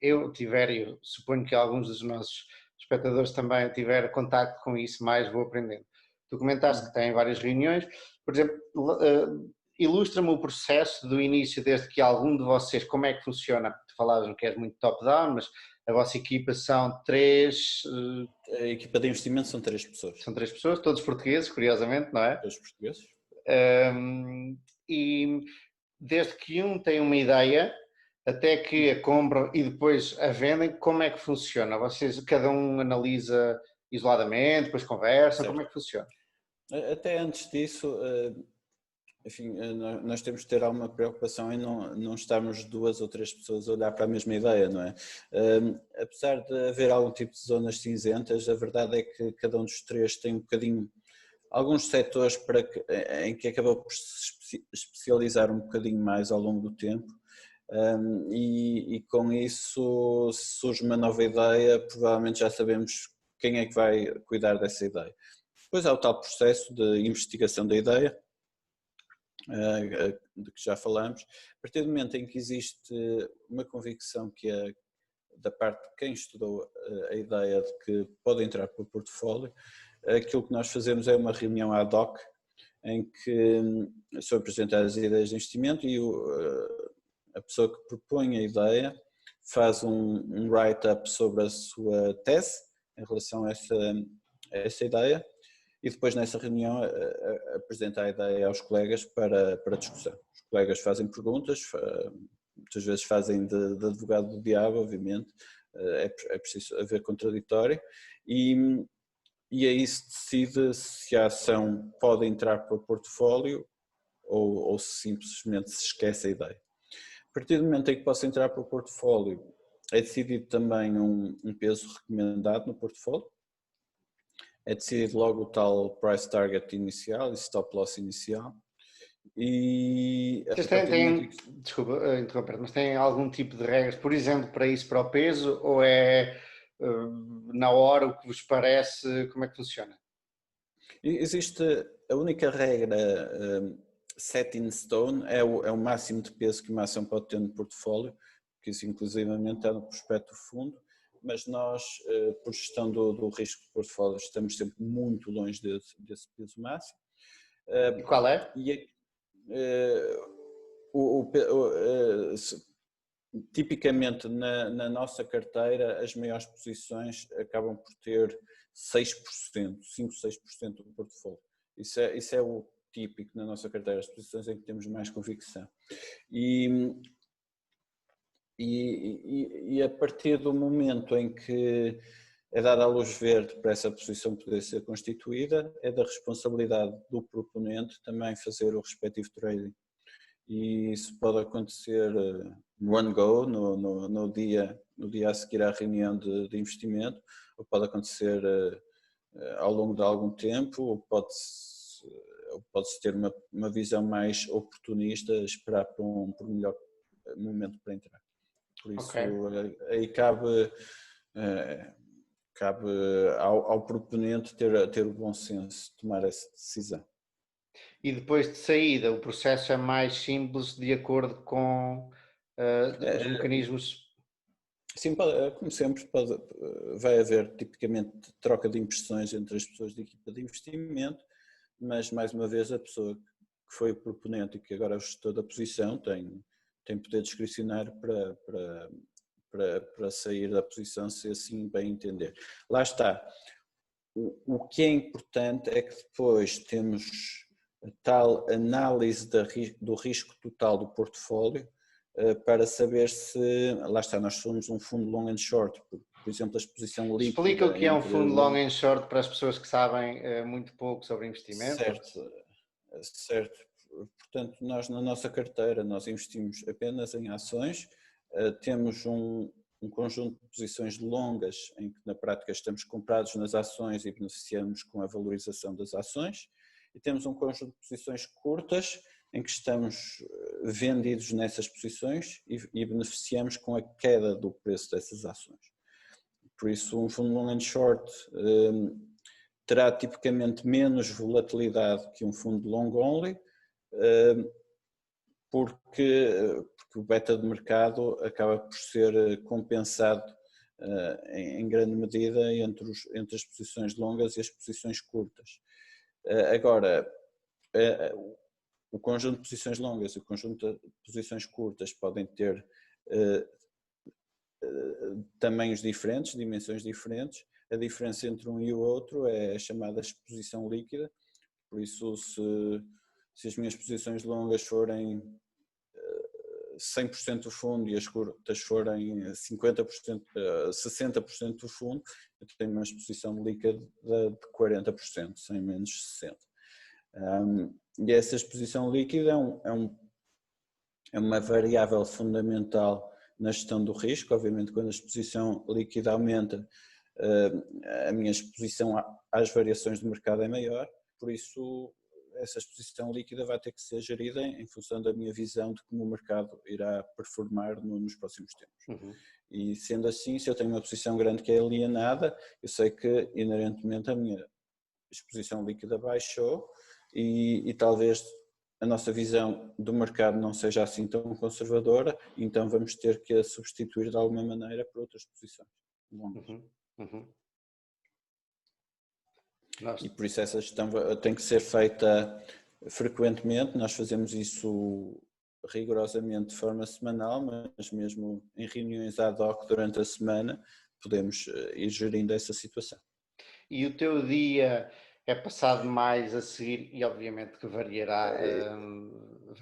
eu tiver, e eu suponho que alguns dos nossos espectadores também tiver contacto com isso, mais vou aprendendo. Tu comentaste que tem várias reuniões, por exemplo, ilustra-me o processo do início, desde que algum de vocês, como é que funciona? Tu falavas que és muito top-down, mas a vossa equipa são 3... A equipa de investimento são 3 pessoas. São 3 pessoas, todos portugueses, curiosamente, não é? Todos portugueses. E desde que um tem uma ideia, até que a compram e depois a vendem, como é que funciona? Cada um analisa isoladamente, depois conversam, certo. Como é que funciona? Até antes disso... Enfim, nós temos de ter alguma preocupação em não estarmos 2 ou 3 pessoas a olhar para a mesma ideia, não é? Apesar de haver algum tipo de zonas cinzentas, a verdade é que cada um dos 3 tem um bocadinho, alguns setores em que acabou por se especializar um bocadinho mais ao longo do tempo E com isso surge uma nova ideia, provavelmente já sabemos quem é que vai cuidar dessa ideia. Depois há o tal processo de investigação da ideia, de que já falamos. A partir do momento em que existe uma convicção que é da parte de quem estudou a ideia de que pode entrar para o portfólio, aquilo que nós fazemos é uma reunião ad hoc em que são apresentadas as ideias de investimento e a pessoa que propõe a ideia faz um write-up sobre a sua tese em relação a essa ideia e depois nessa reunião apresenta a ideia aos colegas para discussão. Os colegas fazem perguntas, muitas vezes fazem de advogado do diabo, obviamente, é preciso haver contraditório e aí se decide se a ação pode entrar para o portfólio ou se simplesmente se esquece a ideia. A partir do momento em que possa entrar para o portfólio, é decidido também um peso recomendado no portfólio, é decidido logo o tal price target inicial e stop loss inicial. E Vocês desculpa interromper, mas têm algum tipo de regras, por exemplo, para isso, para o peso, ou é na hora o que vos parece, como é que funciona? Existe a única regra set in stone, é o máximo de peso que uma ação pode ter no portfólio, que isso inclusivamente está no prospecto do fundo, mas nós, por gestão do risco de portfólio, estamos sempre muito longe desse peso máximo. E qual é? Tipicamente na nossa carteira as maiores posições acabam por ter 6%, 5-6% do portfólio. Isso é o típico na nossa carteira, as posições em que temos mais convicção. E a partir do momento em que é dada a luz verde para essa posição poder ser constituída, é da responsabilidade do proponente também fazer o respectivo trading. E isso pode acontecer no one go, no dia a seguir à reunião de investimento, ou pode acontecer ao longo de algum tempo, ou pode-se ter uma visão mais oportunista, esperar por um melhor momento para entrar. Por isso, aí cabe ao proponente ter o bom senso de tomar essa decisão. E depois de saída, o processo é mais simples de acordo com os mecanismos? Sim, como sempre, vai haver tipicamente troca de impressões entre as pessoas da equipa de investimento, mas mais uma vez a pessoa que foi o proponente e que agora é o gestor da posição tem poder discricionário para sair da posição se assim bem entender. Lá está. O que é importante é que depois temos a tal análise do risco total do portfólio para saber se, lá está, nós somos um fundo long and short, por exemplo, a exposição líquida. Explica o que é um fundo long and short para as pessoas que sabem muito pouco sobre investimento. Certo. Portanto, nós na nossa carteira, nós investimos apenas em ações, temos um conjunto de posições longas em que na prática estamos comprados nas ações e beneficiamos com a valorização das ações, e temos um conjunto de posições curtas em que estamos vendidos nessas posições e beneficiamos com a queda do preço dessas ações. Por isso, um fundo long and short terá tipicamente menos volatilidade que um fundo long only, porque o beta de mercado acaba por ser compensado em grande medida entre as posições longas e as posições curtas. Agora, o conjunto de posições longas e o conjunto de posições curtas podem ter tamanhos diferentes, dimensões diferentes. A diferença entre um e o outro é a chamada exposição líquida. Por isso, se as minhas posições longas forem 100% do fundo e as curtas forem 50%, 60% do fundo, eu tenho uma exposição líquida de 40%, sem menos 60%. E essa exposição líquida é uma variável fundamental na gestão do risco. Obviamente, quando a exposição líquida aumenta, a minha exposição às variações do mercado é maior, por isso essa exposição líquida vai ter que ser gerida em função da minha visão de como o mercado irá performar nos próximos tempos. E sendo assim, se eu tenho uma posição grande que é alienada, eu sei que inerentemente a minha exposição líquida baixou e talvez a nossa visão do mercado não seja assim tão conservadora, então vamos ter que a substituir de alguma maneira por outras posições longas. E por isso essa gestão tem que ser feita frequentemente, nós fazemos isso rigorosamente de forma semanal, mas mesmo em reuniões ad hoc durante a semana podemos ir gerindo essa situação. E o teu dia é passado mais a seguir, e obviamente que variará.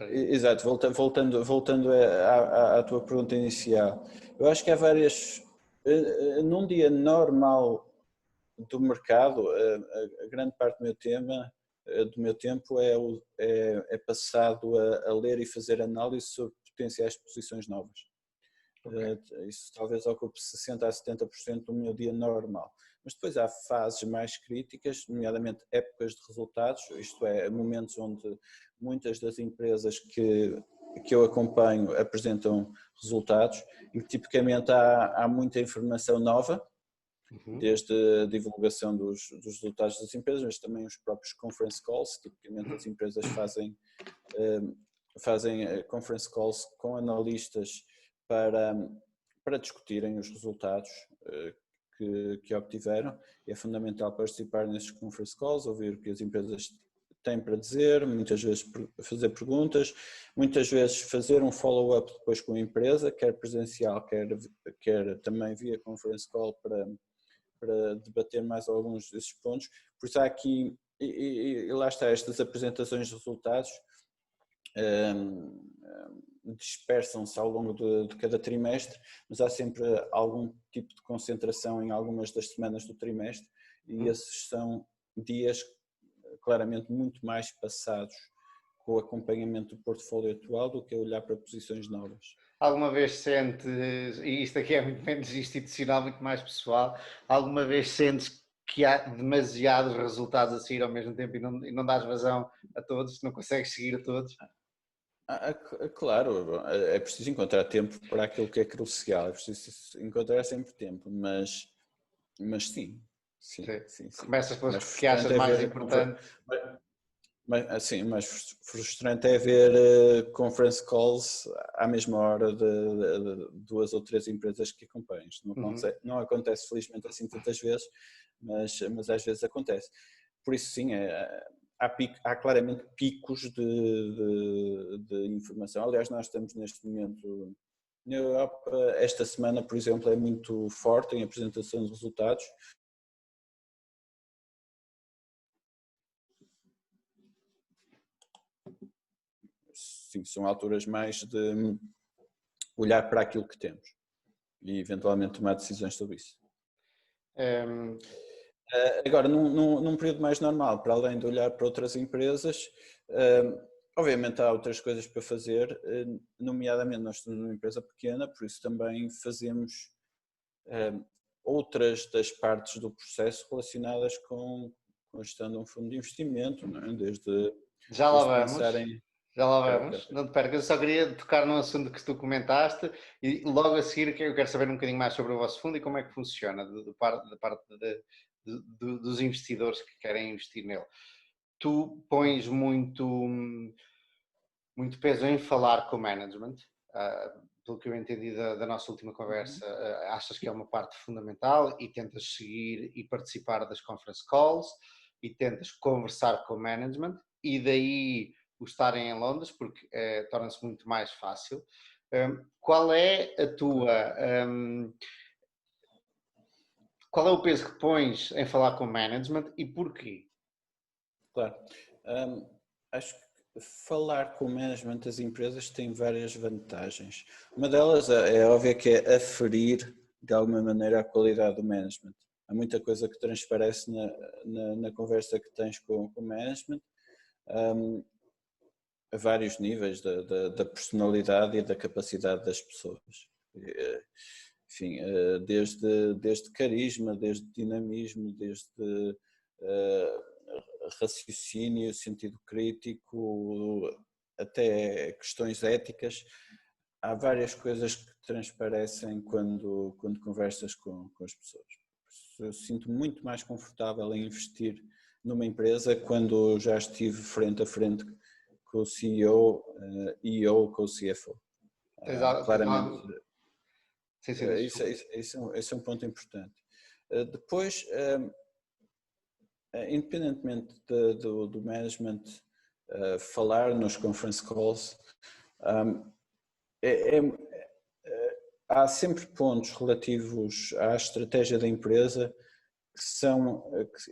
Exato, voltando à tua pergunta inicial, eu acho que há várias. Num dia normal do mercado, a grande parte do meu tempo é passado a ler e fazer análise sobre potenciais posições novas. Isso talvez ocupe 60% a 70% do meu dia normal. Mas depois há fases mais críticas, nomeadamente épocas de resultados, isto é, momentos onde muitas das empresas que eu acompanho apresentam resultados e tipicamente há muita informação nova, desde a divulgação dos resultados das empresas, mas também os próprios conference calls. Tipicamente as empresas fazem conference calls com analistas para discutirem os resultados que obtiveram. É fundamental participar nesses conference calls, ouvir o que as empresas têm para dizer, muitas vezes fazer perguntas, muitas vezes fazer um follow-up depois com a empresa, quer presencial, quer também via conference call para debater mais alguns desses pontos. Por isso há aqui, e lá está, estas apresentações de resultados dispersam-se ao longo de cada trimestre, mas há sempre algum tipo de concentração em algumas das semanas do trimestre e esses são dias claramente muito mais passados com o acompanhamento do portfólio atual do que olhar para posições novas. Alguma vez sentes, e isto aqui é muito menos institucional, muito mais pessoal, alguma vez sentes que há demasiados resultados a sair ao mesmo tempo e não dás vazão a todos, não consegues seguir a todos? Claro, é preciso encontrar tempo para aquilo que é crucial, é preciso encontrar sempre tempo, mas sim. Começas pelas que achas mais importante. Mais frustrante é ver conference calls à mesma hora de 2 ou 3 empresas que acompanhas. Não acontece felizmente assim tantas vezes, mas às vezes acontece. Por isso sim, há claramente picos de informação. Aliás, nós estamos neste momento na Europa, esta semana, por exemplo, é muito forte em apresentação de resultados. Sim, são alturas mais de olhar para aquilo que temos e eventualmente tomar decisões sobre isso. Agora, num período mais normal, para além de olhar para outras empresas, obviamente há outras coisas para fazer, nomeadamente nós somos uma empresa pequena, por isso também fazemos outras das partes do processo relacionadas com a gestão de um fundo de investimento, não é? Desde Já lá vamos. pensar em... Já lá vamos, não te percas. Eu só queria tocar num assunto que tu comentaste e logo a seguir que eu quero saber um bocadinho mais sobre o vosso fundo e como é que funciona da parte dos investidores que querem investir nele. Tu pões muito peso em falar com o management, pelo que eu entendi da nossa última conversa, achas que é uma parte fundamental e tentas seguir e participar das conference calls e tentas conversar com o management e daí o estarem em Londres, porque torna-se muito mais fácil. Qual é a tua... qual é o peso que pões em falar com o management e porquê? Claro. Acho que falar com o management das empresas tem várias vantagens. Uma delas é óbvia que é aferir de alguma maneira a qualidade do management. Há muita coisa que transparece na conversa que tens com o management, a vários níveis da personalidade e da capacidade das pessoas. Enfim, desde carisma, desde dinamismo, desde raciocínio, sentido crítico, até questões éticas. Há várias coisas que transparecem quando conversas com as pessoas. Eu sinto muito mais confortável em investir numa empresa quando já estive frente a frente com o CEO e ou com o CFO. Claramente, sim, isso é um ponto importante. Depois, independentemente do management falar nos conference calls, há sempre pontos relativos à estratégia da empresa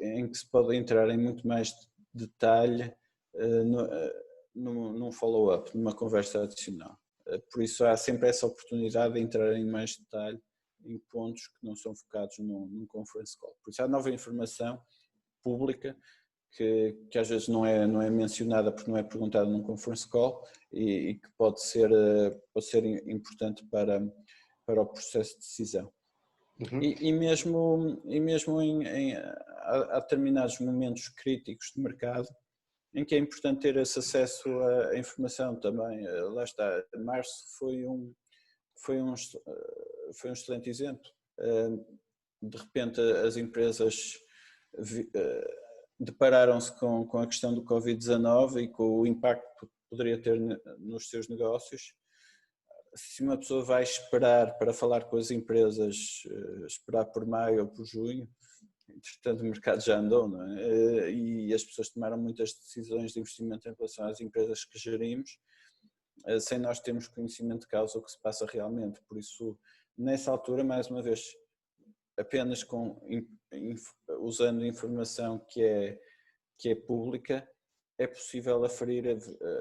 em que se pode entrar em muito mais detalhe num follow-up, numa conversa adicional. Por isso há sempre essa oportunidade de entrar em mais detalhe em pontos que não são focados num conference call. Por isso há nova informação pública que às vezes não é mencionada porque não é perguntada num conference call e que pode ser importante para o processo de decisão. Uhum. E mesmo há determinados momentos críticos de mercado em que é importante ter esse acesso à informação também. Lá está, março foi um excelente exemplo. De repente as empresas depararam-se com a questão do Covid-19 e com o impacto que poderia ter nos seus negócios. Se uma pessoa vai esperar para falar com as empresas, esperar por maio ou por junho, entretanto o mercado já andou, não é? E as pessoas tomaram muitas decisões de investimento em relação às empresas que gerimos, sem nós termos conhecimento de causa o que se passa realmente. Por isso, nessa altura, mais uma vez, apenas usando informação que é pública, é possível aferir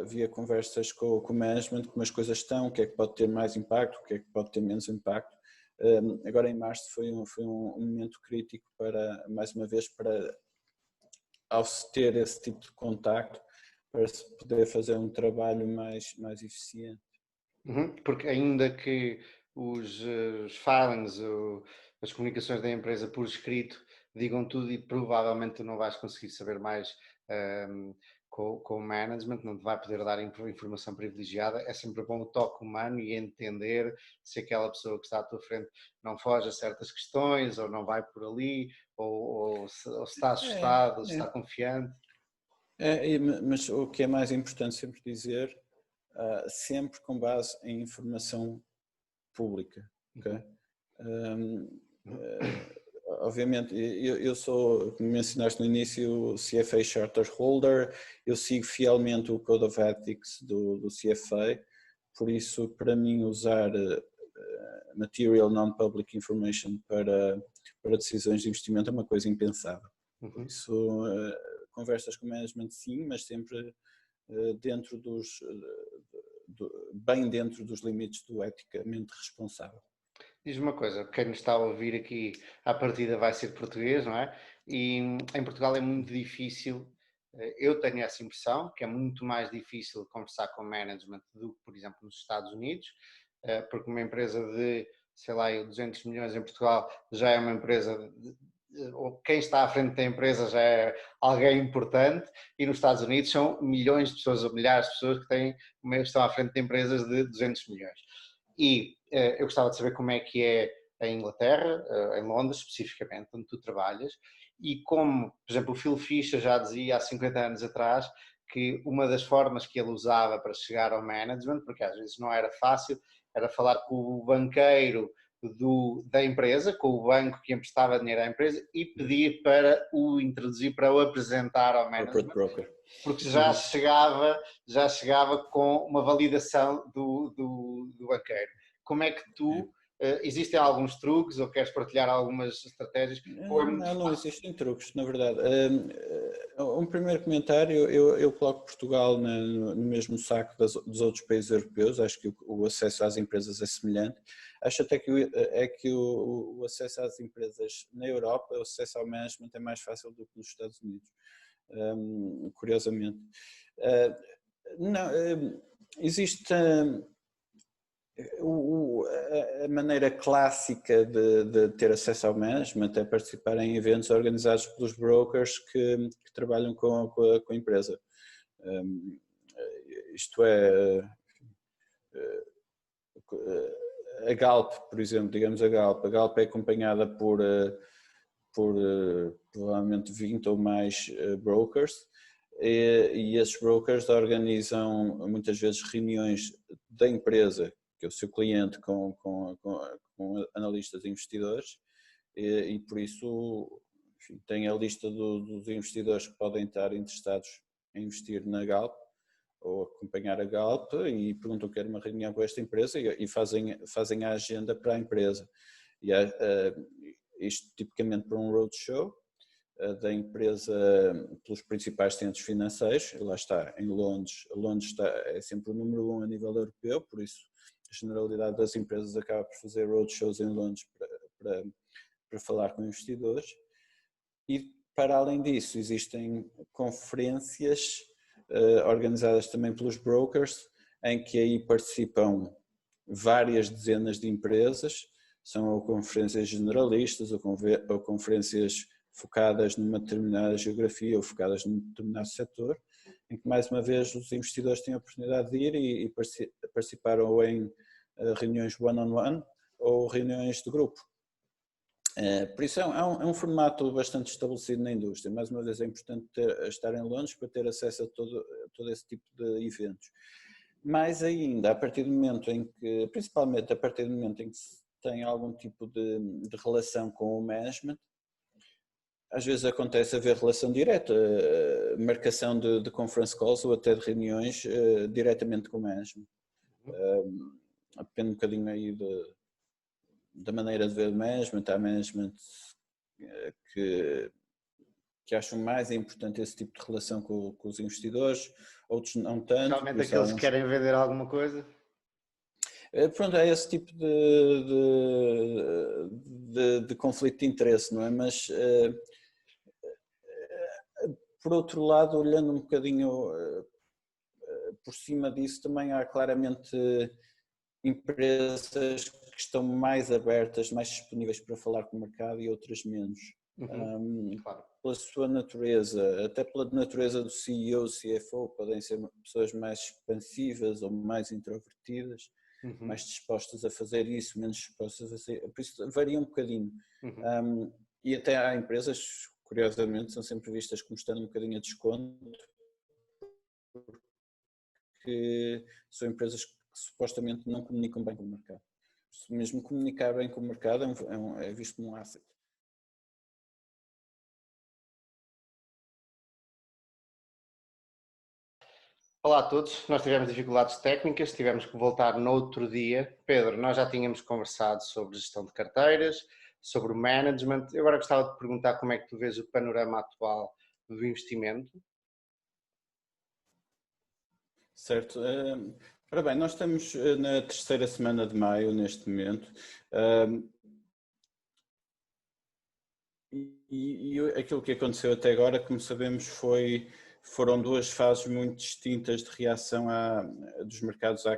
via conversas com o management como as coisas estão, o que é que pode ter mais impacto, o que é que pode ter menos impacto. Agora em março foi um momento crítico mais uma vez, ao se ter esse tipo de contacto, para se poder fazer um trabalho mais eficiente. Porque ainda que os filings, as comunicações da empresa por escrito digam tudo e provavelmente tu não vais conseguir saber mais com o management, não te vai poder dar informação privilegiada, é sempre bom o toque humano e entender se aquela pessoa que está à tua frente não foge a certas questões ou não vai por ali, ou se está assustado, ou se está confiante. Mas o que é mais importante sempre dizer, sempre com base em informação pública, ok? Obviamente, eu sou, como mencionaste no início, CFA Charter Holder, eu sigo fielmente o Code of Ethics do CFA, por isso, para mim, usar Material Non-Public Information para decisões de investimento é uma coisa impensável. Por isso, conversas com management sim, mas sempre bem dentro dos limites do eticamente responsável. Diz-me uma coisa, quem nos está a ouvir aqui à partida vai ser português, não é? E em Portugal é muito difícil, eu tenho essa impressão, que é muito mais difícil conversar com management do que, por exemplo, nos Estados Unidos, porque uma empresa de, sei lá, 200 milhões em Portugal já é uma empresa, ou quem está à frente da empresa já é alguém importante, e nos Estados Unidos são milhões de pessoas ou milhares de pessoas que estão à frente de empresas de 200 milhões. E eu gostava de saber como é que é em Inglaterra, em Londres especificamente, onde tu trabalhas, e como, por exemplo, o Phil Fisher já dizia há 50 anos atrás que uma das formas que ele usava para chegar ao management, porque às vezes não era fácil, era falar com o banqueiro da empresa, com o banco que emprestava dinheiro à empresa e pedir para o introduzir, para o apresentar ao management, porque já chegava com uma validação do banqueiro. Como é que tu, existem alguns truques ou queres partilhar algumas estratégias? Não existem truques, na verdade. Um primeiro comentário, eu coloco Portugal no mesmo saco dos outros países europeus, acho que o acesso às empresas é semelhante. Acho até que o acesso às empresas na Europa, o acesso ao management é mais fácil do que nos Estados Unidos, curiosamente. Não, existe... A maneira clássica de ter acesso ao management é participar em eventos organizados pelos brokers que trabalham com a empresa. Isto é, a Galp, por exemplo, digamos a Galp é acompanhada por provavelmente 20 ou mais brokers, e esses brokers organizam muitas vezes reuniões da empresa, que é o seu cliente, com analistas e investidores, e por isso, enfim, tem a lista dos investidores que podem estar interessados em investir na Galp ou acompanhar a Galp, e perguntam que quer uma reunião com esta empresa e fazem a agenda para a empresa. E isto tipicamente para um roadshow da empresa pelos principais centros financeiros. Lá está, em Londres. Londres é sempre o número 1 a nível europeu, por isso a generalidade das empresas acaba por fazer roadshows em Londres para falar com investidores. E para além disso existem conferências organizadas também pelos brokers, em que aí participam várias dezenas de empresas. São ou conferências generalistas ou conferências focadas numa determinada geografia ou focadas num determinado setor, em que mais uma vez os investidores têm a oportunidade de ir e participar ou em reuniões one-on-one ou reuniões de grupo. Por isso é um formato bastante estabelecido na indústria. Mais uma vez é importante estar em Londres para ter acesso a todo esse tipo de eventos. Mais ainda, a partir do momento em que, principalmente a partir do momento em que se tem algum tipo de relação com o management, às vezes acontece haver relação direta, marcação de conference calls ou até de reuniões diretamente com o management. Depende um bocadinho aí da maneira de ver o management. Há management que acham mais importante esse tipo de relação com os investidores, outros não tanto. Realmente aqueles que querem vender alguma coisa. Pronto, é esse tipo de conflito de interesse, não é? Mas por outro lado, olhando um bocadinho por cima disso, também há claramente empresas que estão mais abertas, mais disponíveis para falar com o mercado e outras menos. Claro. Pela sua natureza, até pela natureza do CEO, CFO, podem ser pessoas mais expansivas ou mais introvertidas, mais dispostas a fazer isso, menos dispostas a fazer, por isso varia um bocadinho. E até há empresas, curiosamente, são sempre vistas como estando um bocadinho a desconto, porque são empresas que supostamente não comunicam bem com o mercado. Mesmo comunicar bem com o mercado é visto como um asset. Olá a todos, nós tivemos dificuldades técnicas, tivemos que voltar no outro dia. Pedro, nós já tínhamos conversado sobre gestão de carteiras, sobre o management. Eu agora gostava de perguntar como é que tu vês o panorama atual do investimento. Certo. Ora bem, nós estamos na terceira semana de maio neste momento. E aquilo que aconteceu até agora, como sabemos, foram duas fases muito distintas de reação dos mercados à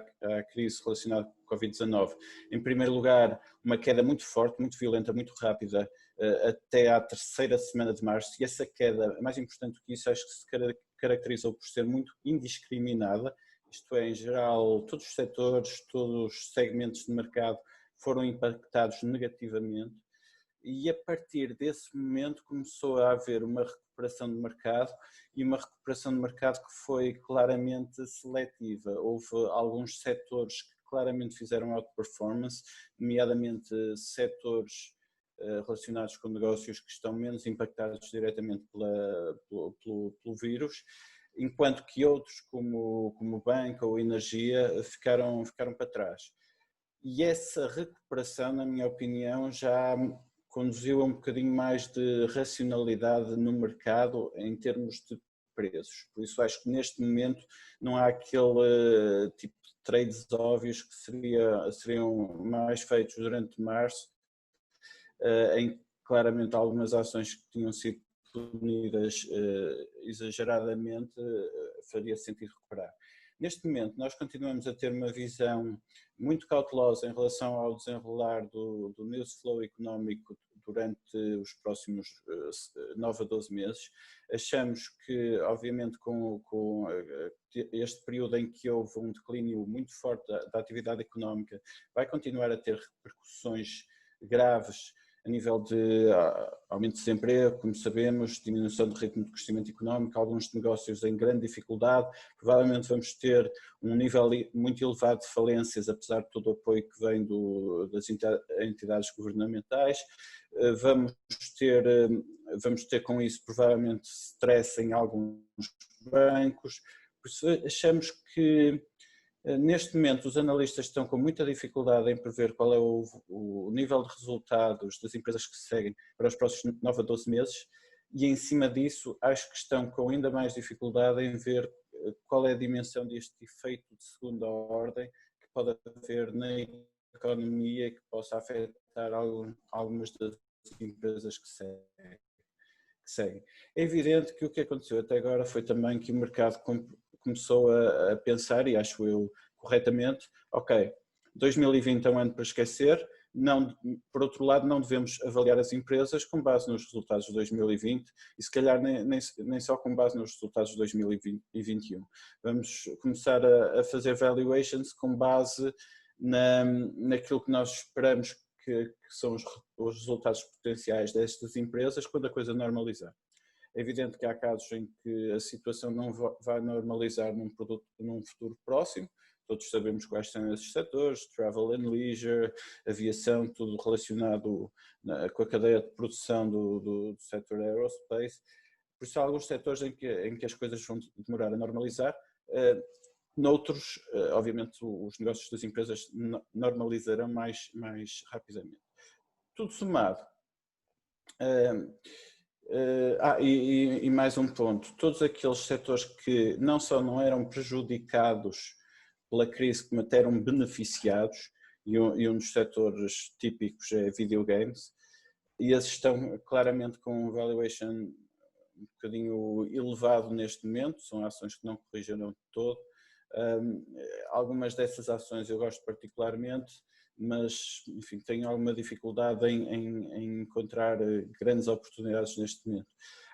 crise relacionada com o Covid-19. Em primeiro lugar, uma queda muito forte, muito violenta, muito rápida, até à terceira semana de março, e essa queda, mais importante do que isso, acho que se caracterizou por ser muito indiscriminada, isto é, em geral, todos os setores, todos os segmentos de mercado foram impactados negativamente. E a partir desse momento começou a haver uma recuperação de mercado, e uma recuperação de mercado que foi claramente seletiva. Houve alguns setores que claramente fizeram outperformance, nomeadamente setores relacionados com negócios que estão menos impactados diretamente pelo vírus, enquanto que outros, como banca ou energia, ficaram para trás. E essa recuperação, na minha opinião, já conduziu a um bocadinho mais de racionalidade no mercado em termos de preços. Por isso acho que neste momento não há aquele tipo de trades óbvios que seriam mais feitos durante março, em que claramente algumas ações que tinham sido punidas exageradamente faria sentido recuperar. Neste momento, nós continuamos a ter uma visão muito cautelosa em relação ao desenrolar do news flow económico durante os próximos 9 a 12 meses. Achamos que, obviamente, com este período em que houve um declínio muito forte da atividade económica, vai continuar a ter repercussões graves a nível de aumento de desemprego, como sabemos, diminuição do ritmo de crescimento económico, alguns negócios em grande dificuldade, provavelmente vamos ter um nível muito elevado de falências, apesar de todo o apoio que vem das entidades governamentais. Vamos ter com isso provavelmente stress em alguns bancos, por isso achamos que neste momento os analistas estão com muita dificuldade em prever qual é o nível de resultados das empresas que se seguem para os próximos 9 a 12 meses e em cima disso acho que estão com ainda mais dificuldade em ver qual é a dimensão deste efeito de segunda ordem que pode haver na economia que possa afetar algumas das empresas que seguem. É evidente que o que aconteceu até agora foi também que o mercado começou a pensar, e acho eu corretamente, ok, 2020 é um ano para esquecer, não, por outro lado não devemos avaliar as empresas com base nos resultados de 2020 e se calhar nem só com base nos resultados de 2021. Vamos começar a fazer valuations com base naquilo que nós esperamos que são os resultados potenciais destas empresas quando a coisa normalizar. É evidente que há casos em que a situação não vai normalizar num futuro próximo, todos sabemos quais são esses setores, travel and leisure, aviação, tudo relacionado com a cadeia de produção do setor aerospace, por isso há alguns setores em que as coisas vão demorar a normalizar, noutros, obviamente, os negócios das empresas normalizarão mais rapidamente. Tudo somado. E mais um ponto, todos aqueles setores que não só não eram prejudicados pela crise, como até eram beneficiados, e um dos setores típicos é videogames, e esses estão claramente com um valuation um bocadinho elevado neste momento, são ações que não corrigiram de todo. Algumas dessas ações eu gosto particularmente, mas enfim, tenho alguma dificuldade em encontrar grandes oportunidades neste momento.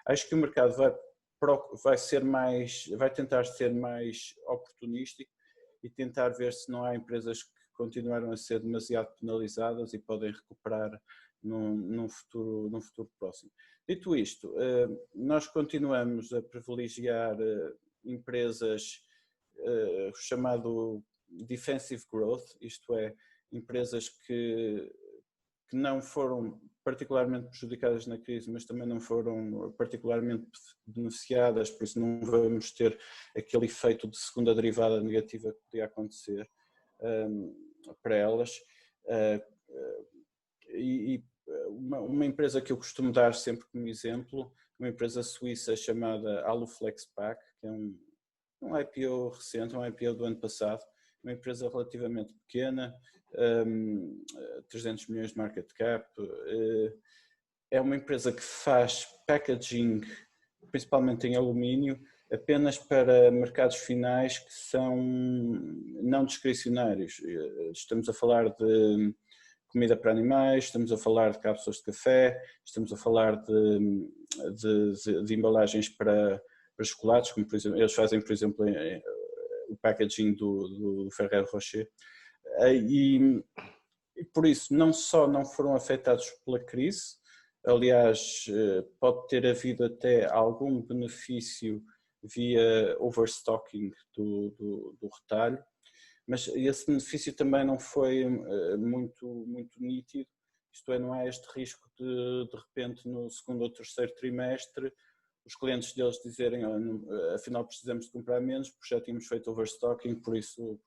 Acho que o mercado vai tentar ser mais oportunístico e tentar ver se não há empresas que continuaram a ser demasiado penalizadas e podem recuperar num futuro próximo. Dito isto, nós continuamos a privilegiar empresas chamado defensive growth, isto é, empresas que não foram particularmente prejudicadas na crise, mas também não foram particularmente beneficiadas, por isso não vamos ter aquele efeito de segunda derivada negativa que podia acontecer para elas. E uma empresa que eu costumo dar sempre como exemplo, uma empresa suíça chamada Aluflexpack, que é um IPO recente, um IPO do ano passado, uma empresa relativamente pequena, 300 milhões de market cap, é uma empresa que faz packaging, principalmente em alumínio, apenas para mercados finais que são não discricionários. Estamos a falar de comida para animais, estamos a falar de cápsulas de café, estamos a falar de embalagens para chocolates, como por exemplo, eles fazem, por exemplo, o packaging do Ferrero Rocher. E por isso não só não foram afetados pela crise, aliás pode ter havido até algum benefício via overstocking do retalho, mas esse benefício também não foi muito nítido, isto é, não há este risco de repente no segundo ou terceiro trimestre os clientes deles dizerem afinal precisamos de comprar menos porque já tínhamos feito overstocking, por isso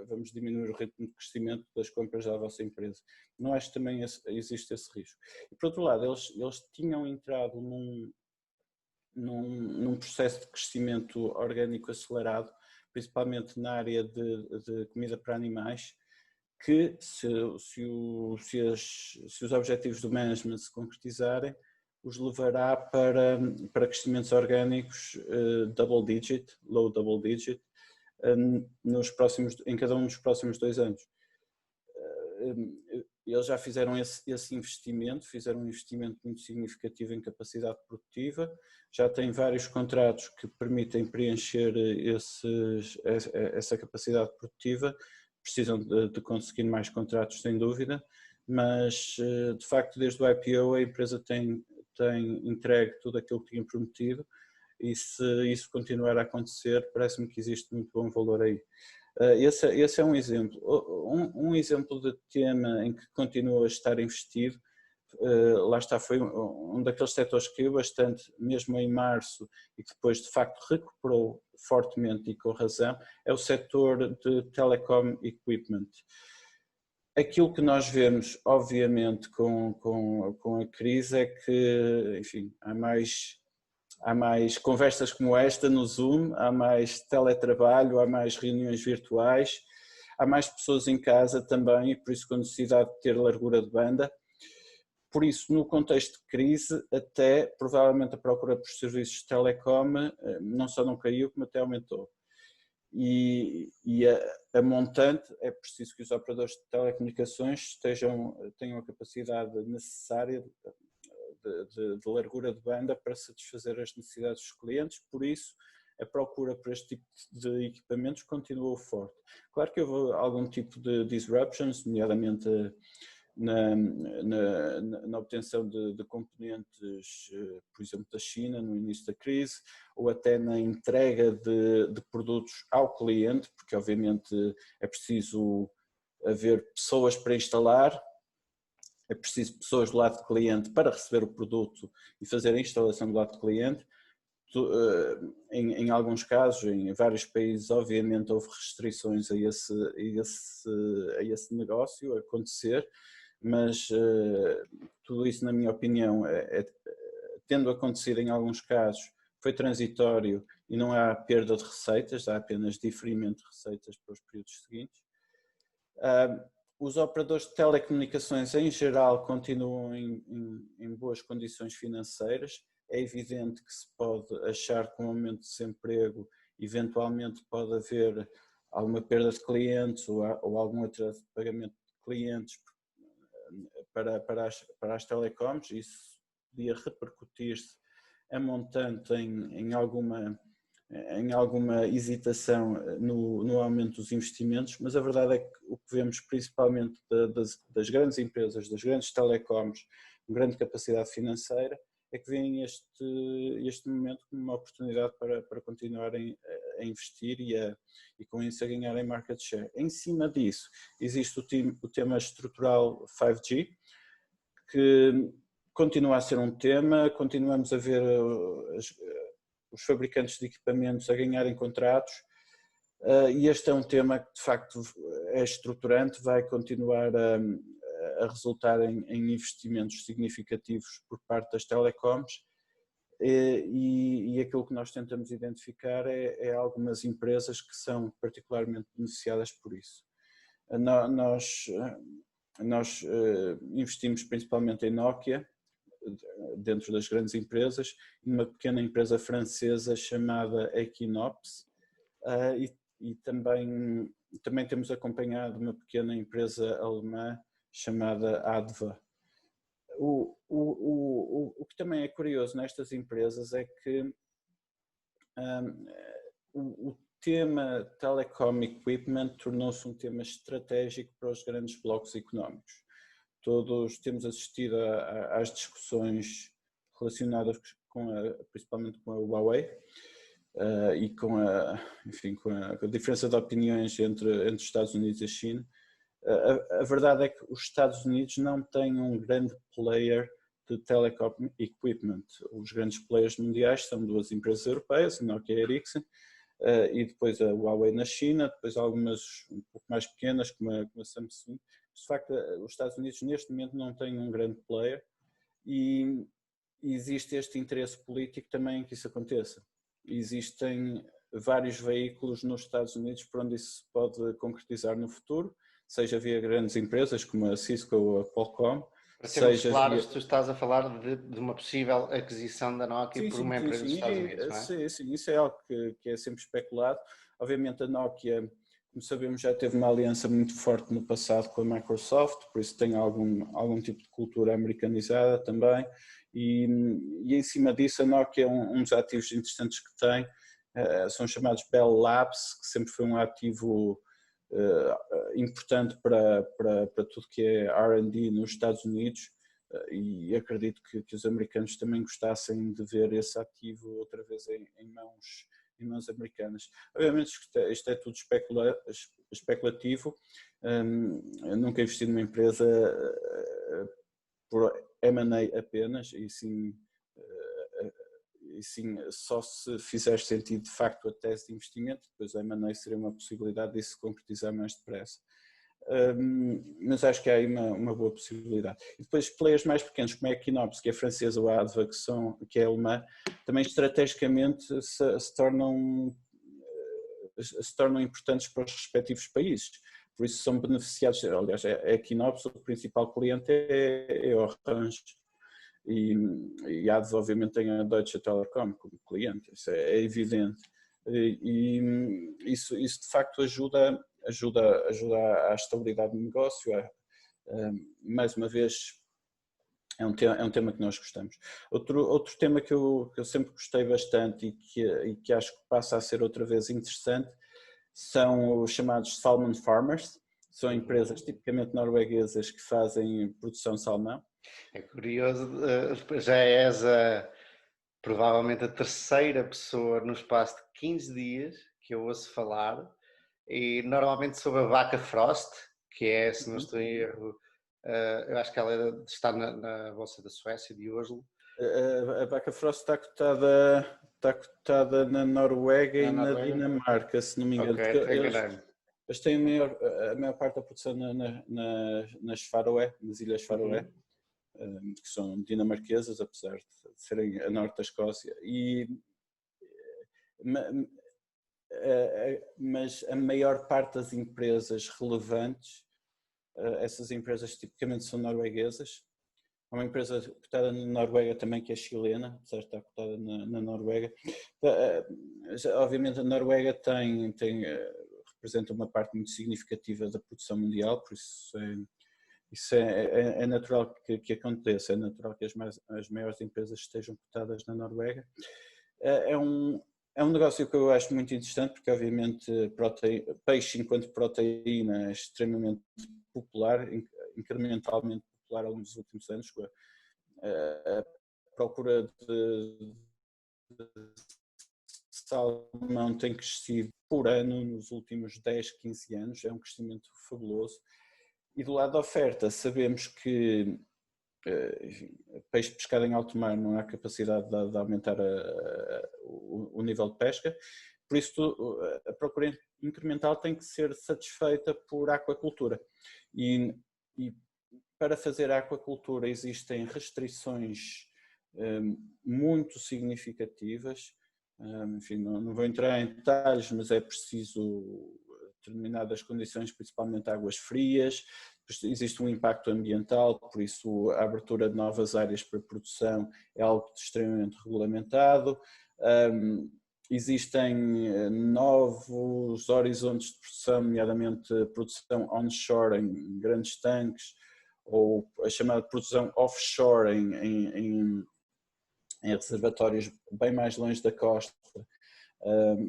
vamos diminuir o ritmo de crescimento das compras da vossa empresa. Não acho que também existe esse risco. E por outro lado, eles tinham entrado num processo de crescimento orgânico acelerado, principalmente na área de comida para animais, que se os objetivos do management se concretizarem, os levará para crescimentos orgânicos low double digit, em cada um dos próximos 2 anos. Eles já fizeram esse investimento, fizeram um investimento muito significativo em capacidade produtiva, já têm vários contratos que permitem preencher essa capacidade produtiva, precisam de conseguir mais contratos sem dúvida, mas de facto desde o IPO a empresa tem entregue tudo aquilo que tinha prometido e se isso continuar a acontecer parece-me que existe muito bom valor aí. Esse é um exemplo. Um exemplo de tema em que continua a estar investido, lá está, foi um daqueles setores que caiu bastante, mesmo em março, e que depois de facto recuperou fortemente e com razão, é o setor de telecom equipment. Aquilo que nós vemos, obviamente, com a crise é que, enfim, há mais conversas como esta no Zoom, há mais teletrabalho, há mais reuniões virtuais, há mais pessoas em casa também, e por isso com necessidade de ter largura de banda. Por isso, no contexto de crise, até provavelmente a procura por serviços de telecom não só não caiu, como até aumentou. E a montante, é preciso que os operadores de telecomunicações tenham a capacidade necessária de largura de banda para satisfazer as necessidades dos clientes, por isso a procura por este tipo de equipamentos continuou forte. Claro que houve algum tipo de disruptions, nomeadamente na obtenção de componentes, por exemplo, da China no início da crise, ou até na entrega de produtos ao cliente, porque obviamente é preciso haver pessoas para instalar, é preciso pessoas do lado do cliente para receber o produto e fazer a instalação do lado do cliente. Em alguns casos, em vários países, obviamente houve restrições a esse negócio acontecer, mas tudo isso, na minha opinião, tendo acontecido em alguns casos, foi transitório e não há perda de receitas, há apenas diferimento de receitas para os períodos seguintes. Os operadores de telecomunicações em geral continuam em boas condições financeiras. É evidente que se pode achar que com o aumento de desemprego eventualmente pode haver alguma perda de clientes ou algum atraso de pagamento de clientes para as telecoms. Isso podia repercutir-se a montante em alguma hesitação no aumento dos investimentos, mas a verdade é que o que vemos principalmente das grandes empresas, das grandes telecoms, com grande capacidade financeira, é que veem este momento como uma oportunidade para continuarem a investir e com isso a ganharem market share. Em cima disso, existe o tema estrutural 5G, que continua a ser um tema, continuamos a ver os fabricantes de equipamentos a ganharem contratos, e este é um tema que de facto é estruturante, vai continuar a resultar em investimentos significativos por parte das telecoms, e aquilo que nós tentamos identificar é algumas empresas que são particularmente beneficiadas por isso. Nós investimos principalmente em Nokia, dentro das grandes empresas, numa pequena empresa francesa chamada Equinox, e também temos acompanhado uma pequena empresa alemã chamada Adva. O que também é curioso nestas empresas é que o tema telecom equipment tornou-se um tema estratégico para os grandes blocos económicos. Todos temos assistido às discussões relacionadas principalmente com a Huawei e com a diferença de opiniões entre os Estados Unidos e a China. A verdade é que os Estados Unidos não têm um grande player de telecom equipment. Os grandes players mundiais são duas empresas europeias, a Nokia e a Ericsson, e depois a Huawei na China, depois algumas um pouco mais pequenas como a Samsung. De facto, os Estados Unidos neste momento não têm um grande player e existe este interesse político também que isso aconteça. Existem vários veículos nos Estados Unidos por onde isso se pode concretizar no futuro, seja via grandes empresas como a Cisco ou a Qualcomm. Para sermos claros, tu estás a falar de uma possível aquisição da Nokia por uma empresa dos Estados Unidos, não é? Sim, isso é algo que é sempre especulado. Obviamente a Nokia, como sabemos, já teve uma aliança muito forte no passado com a Microsoft, por isso tem algum tipo de cultura americanizada também, e em cima disso a Nokia, um dos ativos interessantes que tem, são chamados Bell Labs, que sempre foi um ativo importante para tudo que é R&D nos Estados Unidos, e acredito que os americanos também gostassem de ver esse ativo outra vez em mãos americanas. Obviamente isto é tudo especulativo. Eu nunca investi numa empresa por M&A apenas, e sim só se fizer sentido de facto a tese de investimento, depois a M&A seria uma possibilidade de se concretizar mais depressa. Mas acho que há aí uma boa possibilidade. E depois players mais pequenos, como é a Equinox, que é francesa, ou a Adva, que é alemã, também estrategicamente se tornam importantes para os respectivos países. Por isso são beneficiados. Aliás, a Equinox, o principal cliente é a Orange, e a Adva obviamente tem a Deutsche Telekom como cliente, isso é evidente. E isso de facto ajuda à estabilidade do negócio. Mais uma vez, é um tema que nós gostamos. Outro tema que eu sempre gostei bastante e que acho que passa a ser outra vez interessante são os chamados Salmon Farmers. São empresas tipicamente norueguesas que fazem produção de salmão. É curioso, já és provavelmente a terceira pessoa no espaço de 15 dias que eu ouço falar, e normalmente sobre a vaca Frost, que é, se não estou em erro, eu acho que ela está na Bolsa da Suécia, de Oslo. A vaca Frost está cotada na Noruega e na Dinamarca, se não me engano. Ok, eles têm a maior parte da produção nas Faroé, nas Ilhas Faroé, que são dinamarquesas, apesar de serem a norte da Escócia. Mas a maior parte das empresas relevantes, essas empresas tipicamente são norueguesas. Há uma empresa cotada na Noruega também, que é chilena, apesar de estar cotada na Noruega. Obviamente a Noruega representa uma parte muito significativa da produção mundial, por isso é natural que aconteça, é natural que as maiores empresas estejam cotadas na Noruega. É um negócio que eu acho muito interessante, porque obviamente peixe enquanto proteína é extremamente popular, incrementalmente popular ao longo dos últimos anos. A procura de salmão tem crescido por ano nos últimos 10, 15 anos, é um crescimento fabuloso. E do lado da oferta, sabemos que peixe pescado em alto mar não há capacidade de aumentar o nível de pesca, por isso a procura incremental tem que ser satisfeita por aquacultura. E para fazer aquacultura existem restrições muito significativas. Enfim, não vou entrar em detalhes, mas é preciso determinadas condições, principalmente águas frias. Existe um impacto ambiental, por isso a abertura de novas áreas para produção é algo extremamente regulamentado. Existem novos horizontes de produção, nomeadamente produção onshore em grandes tanques, ou a chamada produção offshore em reservatórios bem mais longe da costa,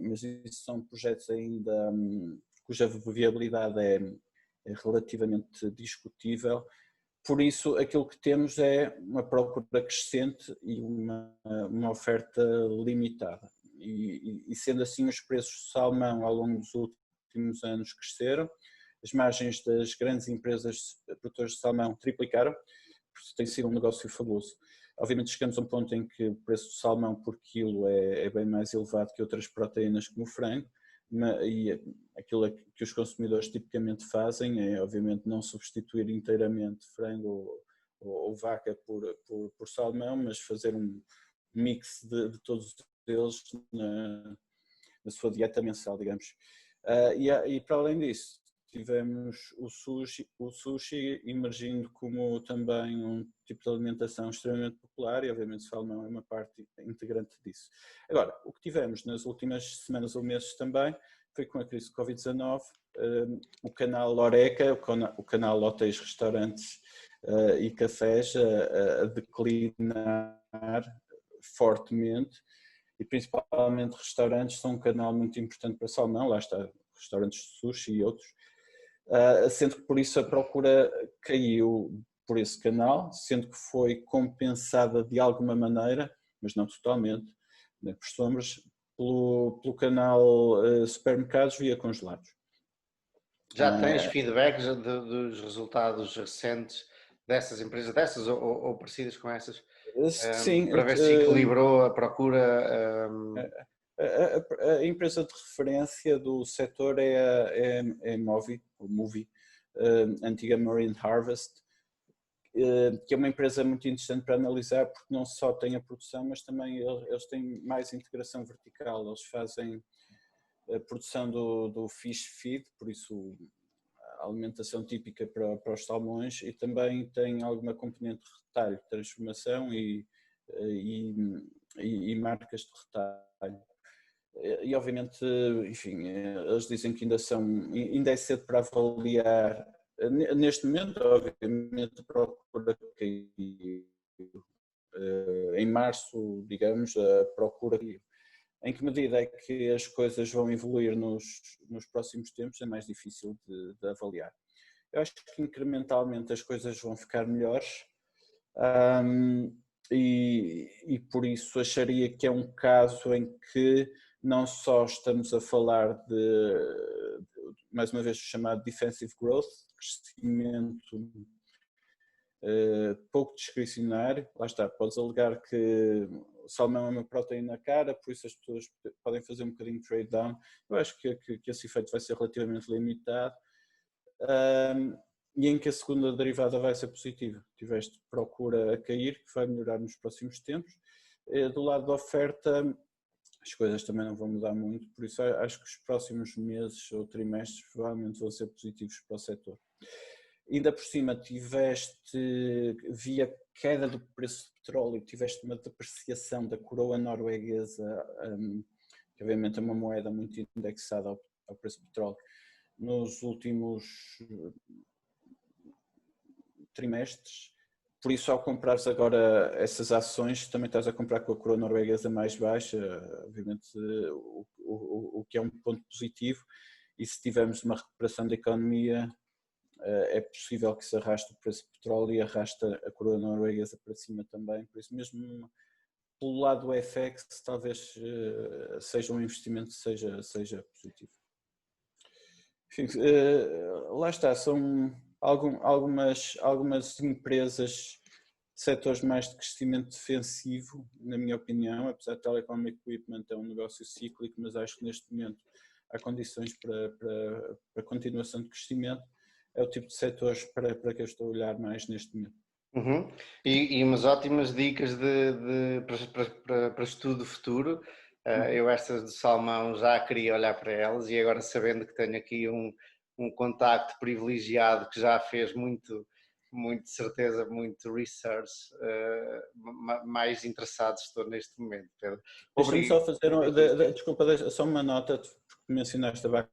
mas isso são projetos ainda cuja viabilidade é relativamente discutível. Por isso, aquilo que temos é uma procura crescente e uma oferta limitada. E sendo assim, os preços de salmão ao longo dos últimos anos cresceram, as margens das grandes empresas produtoras de salmão triplicaram, porque tem sido um negócio fabuloso. Obviamente chegamos a um ponto em que o preço do salmão por quilo é bem mais elevado que outras proteínas como o frango, e aquilo que os consumidores tipicamente fazem é obviamente não substituir inteiramente frango ou vaca por salmão, mas fazer um mix de todos eles na sua dieta mensal, digamos. E para além disso, tivemos o sushi emergindo como também um tipo de alimentação extremamente popular, e obviamente o salmão é uma parte integrante disso. Agora, o que tivemos nas últimas semanas ou meses também foi com a crise do Covid-19, o canal Horeca, o canal Hotéis, Restaurantes e Cafés a declinar fortemente, e principalmente restaurantes são um canal muito importante para salmão, lá está, restaurantes de sushi e outros, sendo que por isso a procura caiu por esse canal, sendo que foi compensada de alguma maneira, mas não totalmente, né, por sombras, pelo canal supermercados via congelados. Já tens feedbacks dos resultados recentes dessas empresas, dessas ou parecidas com essas, Sim, para ver se equilibrou a procura? A empresa de referência do setor é a Movi, antiga Marine Harvest, que é uma empresa muito interessante para analisar, porque não só tem a produção, mas também eles têm mais integração vertical. Eles fazem a produção do fish feed, por isso a alimentação típica para os salmões, e também tem alguma componente de retalho, transformação e marcas de retalho. E obviamente, enfim, eles dizem que ainda é cedo para avaliar. Neste momento, obviamente, a procura caiu. Em março, digamos, a procura caiu. Em que medida é que as coisas vão evoluir nos próximos tempos é mais difícil de avaliar. Eu acho que incrementalmente as coisas vão ficar melhores, e por isso acharia que é um caso em que não só estamos a falar mais uma vez, o chamado defensive growth, crescimento pouco discricionário. Lá está, podes alegar que o salmão é uma proteína cara, por isso as pessoas podem fazer um bocadinho de trade down. Eu acho que esse efeito vai ser relativamente limitado, e em que a segunda derivada vai ser positiva. Tiveste procura a cair, que vai melhorar nos próximos tempos. Do lado da oferta, as coisas também não vão mudar muito, por isso acho que os próximos meses ou trimestres provavelmente vão ser positivos para o setor. Ainda por cima tiveste, via queda do preço do petróleo, tiveste uma depreciação da coroa norueguesa, que obviamente é uma moeda muito indexada ao preço do petróleo, nos últimos trimestres. Por isso, ao comprares agora essas ações, também estás a comprar com a coroa norueguesa mais baixa, obviamente o que é um ponto positivo, e se tivermos uma recuperação da economia, é possível que se arraste o preço do petróleo e arrasta a coroa norueguesa para cima também. Por isso mesmo, pelo lado do FX, talvez seja um investimento que seja positivo. Enfim, lá está, são algumas empresas de setores mais de crescimento defensivo, na minha opinião, apesar de Telecom Equipment é um negócio cíclico, mas acho que neste momento há condições para continuação de crescimento. É o tipo de setores para que eu estou a olhar mais neste momento. Uhum. E umas ótimas dicas para estudo futuro. Eu estas de salmão já queria olhar para elas, e agora, sabendo que tenho aqui um contacto privilegiado que já fez muito de certeza, muito research, mais interessado estou neste momento, Pedro. Deixa-me só fazer, desculpa, só uma nota, porque mencionaste a vaca.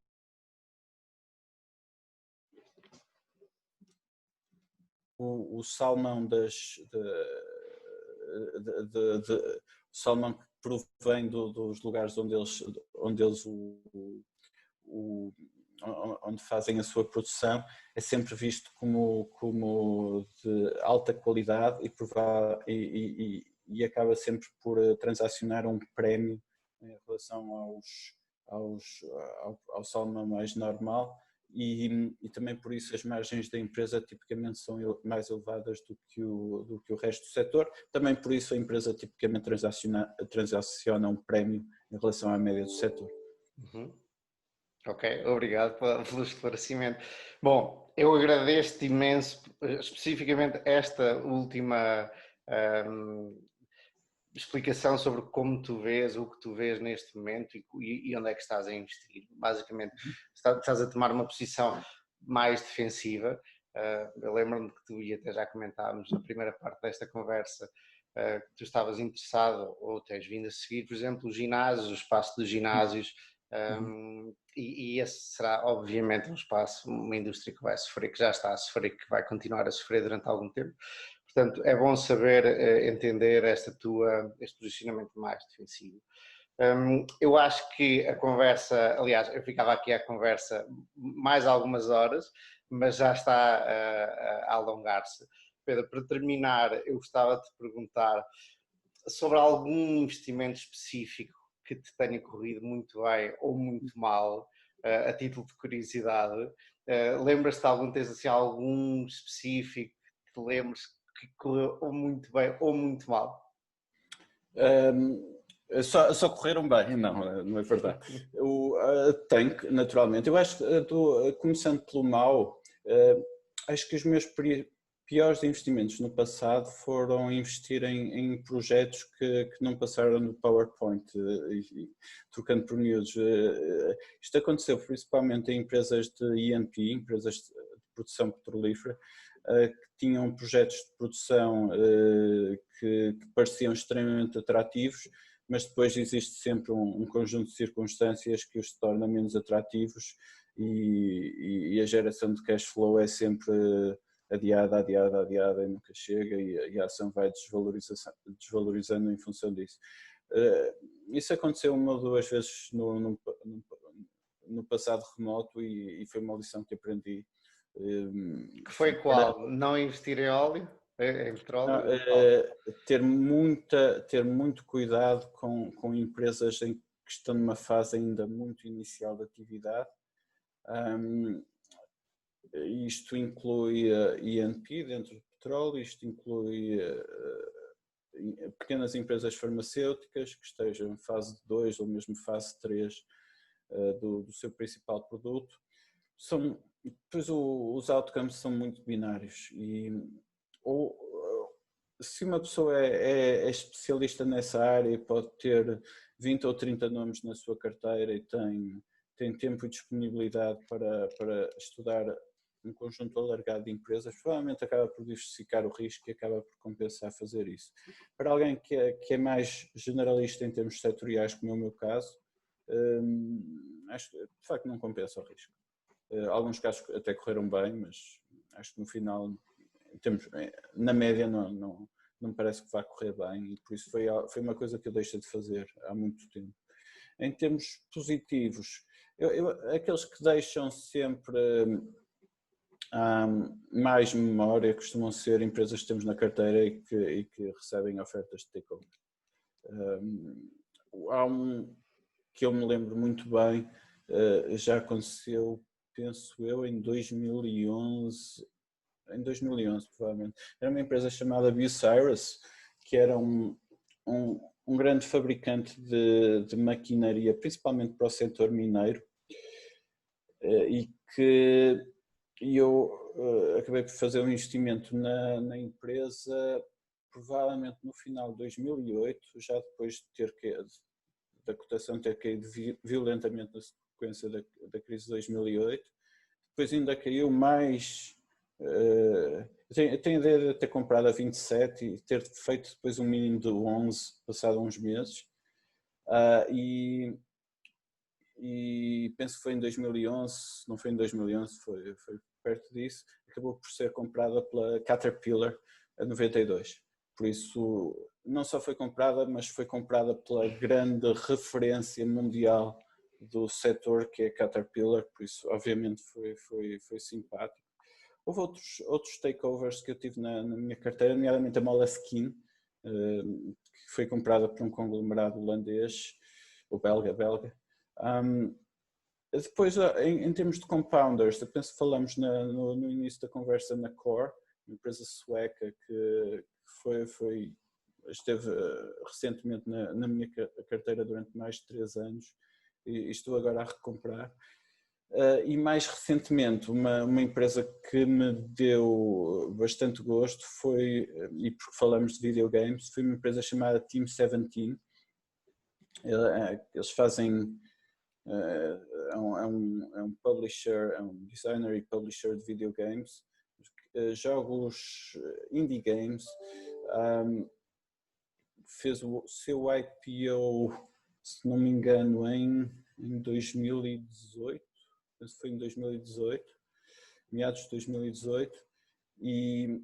O salmão o salmão que provém dos lugares onde fazem a sua produção é sempre visto como de alta qualidade e acaba sempre por transacionar um prémio em relação ao salmão mais normal. E também por isso as margens da empresa tipicamente são mais elevadas do que o resto do setor. Também por isso a empresa tipicamente transaciona um prémio em relação à média do setor. Uhum. Ok, obrigado pelo esclarecimento. Bom, eu agradeço-te imenso, especificamente esta última explicação sobre como tu vês, o que tu vês neste momento e onde é que estás a investir. Basicamente, estás a tomar uma posição mais defensiva. Eu lembro-me que tu, e até já comentámos na primeira parte desta conversa, que tu estavas interessado ou tens vindo a seguir, por exemplo, os ginásios, o espaço dos ginásios, E esse será, obviamente, um espaço, uma indústria que vai sofrer, que já está a sofrer, que vai continuar a sofrer durante algum tempo. Portanto, é bom saber entender este posicionamento mais defensivo. Eu acho que a conversa, aliás, eu ficava aqui à conversa mais algumas horas, mas já está a alongar-se. Pedro, para terminar, eu gostava de te perguntar sobre algum investimento específico que te tenha corrido muito bem ou muito mal, a título de curiosidade. Lembras-te de algum, tens assim algum específico que te lembres que correu ou muito bem ou muito mal? Só correram bem, não é verdade. Tenho, naturalmente. Eu acho que, começando pelo mal, acho que os meus piores investimentos no passado foram investir em projetos que não passaram no PowerPoint, trocando por miúdos. Isto aconteceu principalmente em empresas de E&P, empresas de produção petrolífera, que tinham projetos de produção que pareciam extremamente atrativos, mas depois existe sempre um conjunto de circunstâncias que os torna menos atrativos e a geração de cash flow é sempre adiada e nunca chega e a ação vai desvalorizando em função disso. Isso aconteceu uma ou duas vezes no passado remoto e foi uma lição que aprendi. Que foi qual? Não investir em óleo? Em petróleo? Ter muito cuidado com empresas que estão numa fase ainda muito inicial de atividade. Isto inclui E&P dentro do petróleo, isto inclui pequenas empresas farmacêuticas que estejam em fase 2 ou mesmo fase 3 do seu principal produto. Depois os outcomes são muito binários ou se uma pessoa é especialista nessa área e pode ter 20 ou 30 nomes na sua carteira e tem tempo e disponibilidade para estudar um conjunto alargado de empresas, provavelmente acaba por diversificar o risco e acaba por compensar fazer isso. Para alguém que é mais generalista em termos setoriais, como é o meu caso, acho que de facto não compensa o risco. Alguns casos até correram bem, mas acho que no final, na média, não me parece que vá correr bem e por isso foi uma coisa que eu deixei de fazer há muito tempo. Em termos positivos, aqueles que deixam sempre mais memória costumam ser empresas que temos na carteira e que recebem ofertas de takeover. Há um que eu me lembro muito bem, já aconteceu, penso eu, em 2011 provavelmente. Era uma empresa chamada Bucyrus, que era um grande fabricante de maquinaria, principalmente para o setor mineiro, e eu acabei por fazer um investimento na empresa provavelmente no final de 2008, já depois de da cotação ter caído violentamente na sequência da crise de 2008. Depois ainda caiu mais. Eu tenho a ideia de ter comprado a 27 e ter feito depois um mínimo de 11 passado uns meses. E penso que foi em 2011, não foi em 2011, foi perto disso, acabou por ser comprada pela Caterpillar a 92. Por isso, não só foi comprada, mas foi comprada pela grande referência mundial do setor que é a Caterpillar, por isso obviamente foi simpático. Houve outros takeovers que eu tive na minha carteira, nomeadamente a Moleskine, que foi comprada por um conglomerado holandês, ou belga. Depois, em termos de compounders, eu penso que falamos no início da conversa na Core, uma empresa sueca que esteve recentemente na minha carteira durante mais de 3 anos e estou agora a recomprar. E mais recentemente, uma empresa que me deu bastante gosto foi, e porque falamos de videogames, foi uma empresa chamada Team 17. Eles fazem, é um publisher, é um designer e publisher de videogames, jogos indie games, fez o seu IPO, se não me engano, em em 2018, penso que foi em 2018, meados de 2018, e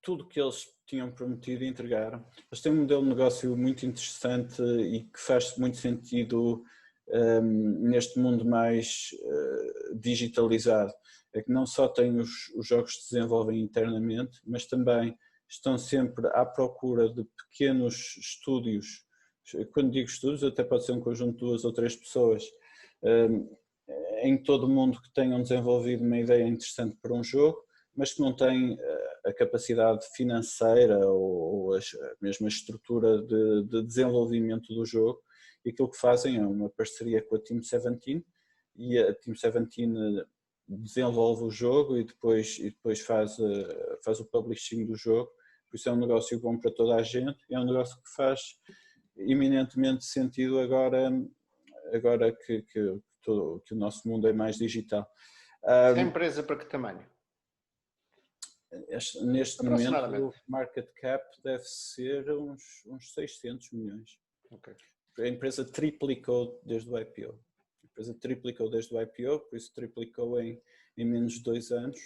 tudo que eles tinham prometido entregaram. Eles têm um modelo de negócio muito interessante e que faz muito sentido neste mundo mais digitalizado. É que não só têm os jogos que se desenvolvem internamente, mas também estão sempre à procura de pequenos estúdios. Quando digo estúdios, até pode ser um conjunto de 2 ou 3 pessoas em todo o mundo que tenham desenvolvido uma ideia interessante para um jogo, mas que não têm a capacidade financeira ou mesmo a estrutura de desenvolvimento do jogo. E aquilo que fazem é uma parceria com a Team 17 e a Team 17 desenvolve o jogo e depois faz o publishing do jogo. Por isso é um negócio bom para toda a gente, é um negócio que faz eminentemente sentido agora que o nosso mundo é mais digital. Essa empresa para que tamanho? Neste momento o market cap deve ser uns 600 milhões. Okay. A empresa triplicou desde o IPO. Por isso triplicou em menos de 2 anos.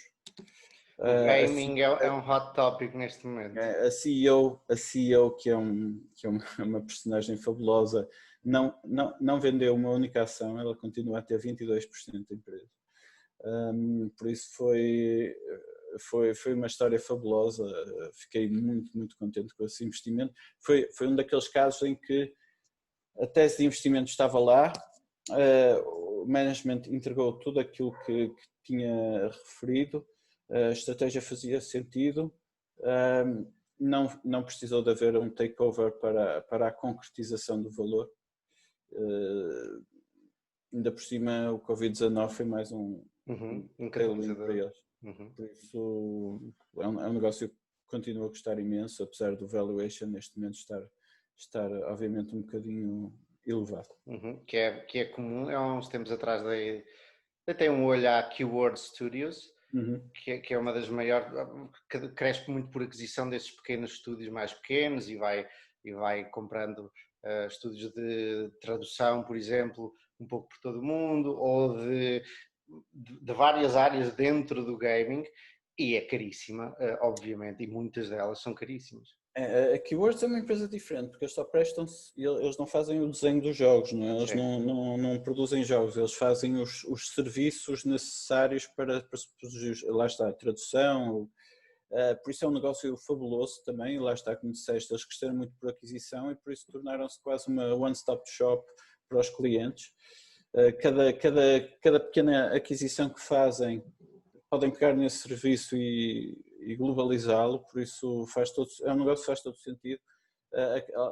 O gaming é um hot topic neste momento. A CEO que é uma personagem fabulosa, não vendeu uma única ação, ela continua a ter 22% da empresa. Por isso foi uma história fabulosa, fiquei muito, muito contente com esse investimento. Foi um daqueles casos em que a tese de investimento estava lá, o management entregou tudo aquilo que tinha referido, a estratégia fazia sentido, não precisou de haver um takeover para a concretização do valor. Ainda por cima o Covid-19 foi mais um tailwind para eles. Por isso é um negócio que continua a custar imenso, apesar do valuation neste momento estar obviamente um bocadinho elevado. Que é comum, há uns tempos atrás tem um olho à Keyword Studios, que é uma das maiores, que cresce muito por aquisição desses pequenos estúdios mais pequenos e vai comprando estúdios de tradução, por exemplo, um pouco por todo o mundo, ou de várias áreas dentro do gaming, e é caríssima, obviamente, e muitas delas são caríssimas. A Keywords é uma empresa diferente, porque eles não fazem o desenho dos jogos, não é? Eles não produzem jogos, eles fazem os serviços necessários para produzir, lá está, a tradução, por isso é um negócio fabuloso também, lá está, como disseste, eles cresceram muito por aquisição e por isso tornaram-se quase uma one-stop shop para os clientes. Cada pequena aquisição que fazem, podem pegar nesse serviço e globalizá-lo, por isso é um negócio que faz todo sentido.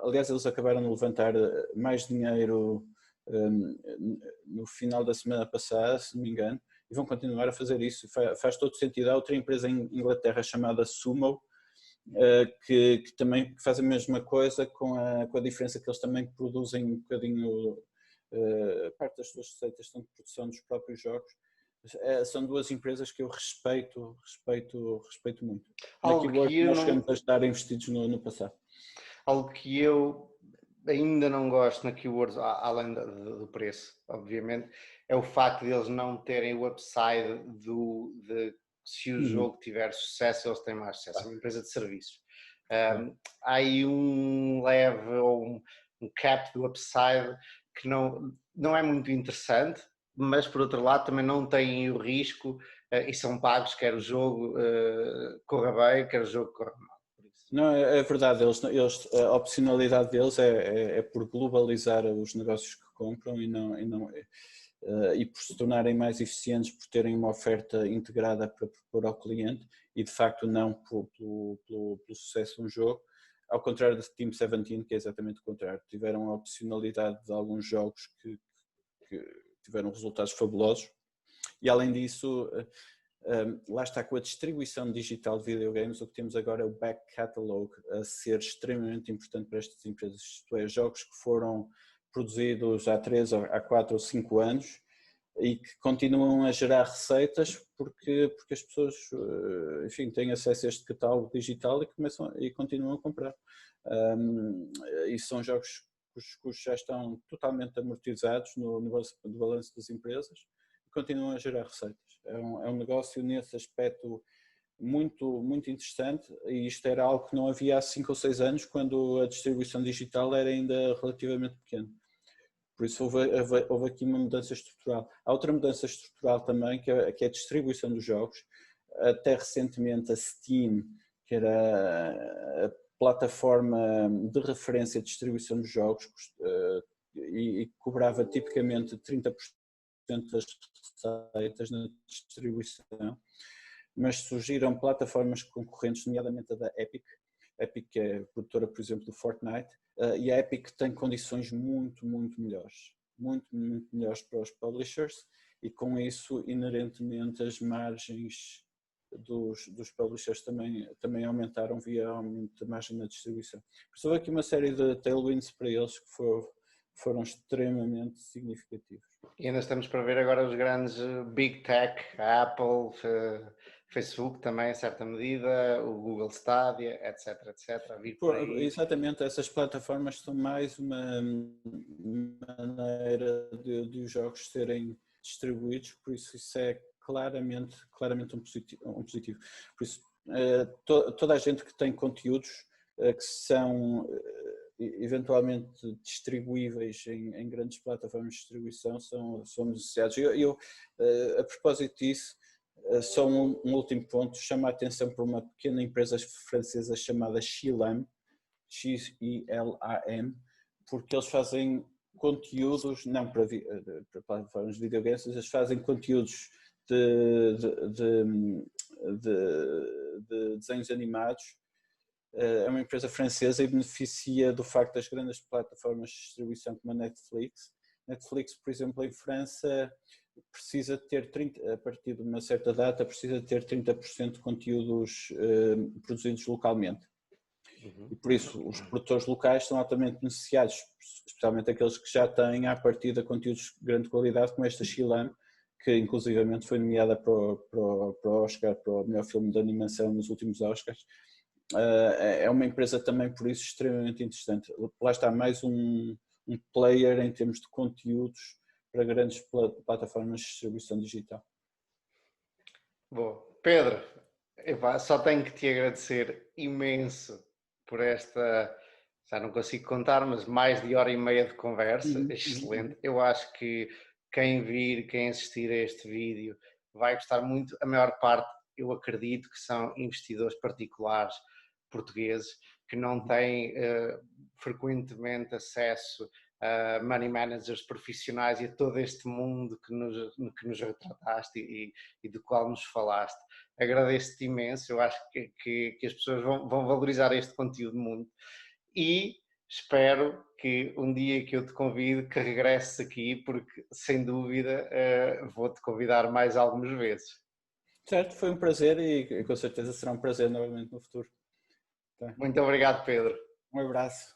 Aliás, eles acabaram de levantar mais dinheiro no final da semana passada, se não me engano, e vão continuar a fazer isso, faz todo sentido. Há outra empresa em Inglaterra chamada Sumo, que também faz a mesma coisa, com a diferença que eles também produzem um bocadinho, parte das suas receitas são de produção dos próprios jogos. São 2 empresas que eu respeito muito. Algo que nós chegamos a estar investidos no passado. Algo que eu ainda não gosto na Keywords, além do preço, obviamente, é o facto de eles não terem o upside de se o jogo tiver sucesso, eles têm mais sucesso. É uma empresa de serviços. Há aí um leve ou um cap do upside que não é muito interessante, mas por outro lado também não têm o risco e são pagos, quer o jogo corra bem, quer o jogo corra mal. Não, é verdade, a opcionalidade deles é por globalizar os negócios que compram e por se tornarem mais eficientes, por terem uma oferta integrada para propor ao cliente e de facto não pelo sucesso de um jogo, ao contrário da Team 17, que é exatamente o contrário. Tiveram a opcionalidade de alguns jogos que tiveram resultados fabulosos e além disso, lá está, com a distribuição digital de videogames, o que temos agora é o back catalog a ser extremamente importante para estas empresas, isto é, jogos que foram produzidos há 3, há 4 ou 5 anos e que continuam a gerar receitas porque as pessoas, enfim, têm acesso a este catálogo digital e continuam a comprar. E são jogos cujos custos já estão totalmente amortizados no balanço das empresas e continuam a gerar receitas. É um negócio nesse aspecto muito, muito interessante, e isto era algo que não havia há 5 ou 6 anos, quando a distribuição digital era ainda relativamente pequena. Por isso houve aqui uma mudança estrutural. Há outra mudança estrutural também, que é a distribuição dos jogos. Até recentemente a Steam, que era a plataforma de referência de distribuição dos jogos, e cobrava tipicamente 30% das receitas na distribuição, mas surgiram plataformas concorrentes, nomeadamente a da Epic. Epic é produtora, por exemplo, do Fortnite, e a Epic tem condições muito, muito melhores. Muito, muito melhores para os publishers, e com isso, inerentemente, as margens dos publishers também aumentaram via aumento da margem na distribuição. Por isso houve aqui uma série de tailwinds para eles que foram extremamente significativos. E ainda estamos para ver agora os grandes Big Tech, a Apple, Facebook também, em certa medida, o Google Stadia, etc, etc, a vir por aí. Exatamente, essas plataformas são mais uma maneira de os jogos serem distribuídos, por isso é claramente um positivo. Por isso, toda a gente que tem conteúdos que são eventualmente distribuíveis em grandes plataformas de distribuição são beneficiados. A propósito disso, só um último ponto, chama a atenção para uma pequena empresa francesa chamada Xilam, X-I-L-A-M, porque eles fazem conteúdos, não para plataformas de videogames, eles fazem conteúdos de desenhos animados. É uma empresa francesa e beneficia do facto das grandes plataformas de distribuição como a Netflix. Netflix, por exemplo, em França, precisa ter a partir de uma certa data, precisa ter 30% de conteúdos produzidos localmente. E por isso os produtores locais são altamente beneficiados, especialmente aqueles que já têm à partida conteúdos de grande qualidade, como esta Xilam, que inclusivamente foi nomeada para o Oscar, para o melhor filme de animação nos últimos Oscars. É uma empresa também, por isso, extremamente interessante. Lá está mais um player em termos de conteúdos para grandes plataformas de distribuição digital. Bom, Pedro, só tenho que te agradecer imenso por esta, já não consigo contar, mas mais de hora e meia de conversa. Excelente. Eu acho que quem assistir a este vídeo vai gostar muito. A maior parte, eu acredito, que são investidores particulares portugueses que não têm frequentemente acesso a money managers profissionais e a todo este mundo que nos retrataste e do qual nos falaste. Agradeço-te imenso, eu acho que as pessoas vão valorizar este conteúdo muito, e espero que um dia que eu te convido que regresses aqui, porque sem dúvida vou-te convidar mais algumas vezes. Certo, foi um prazer e com certeza será um prazer novamente no futuro. Muito obrigado, Pedro. Um abraço.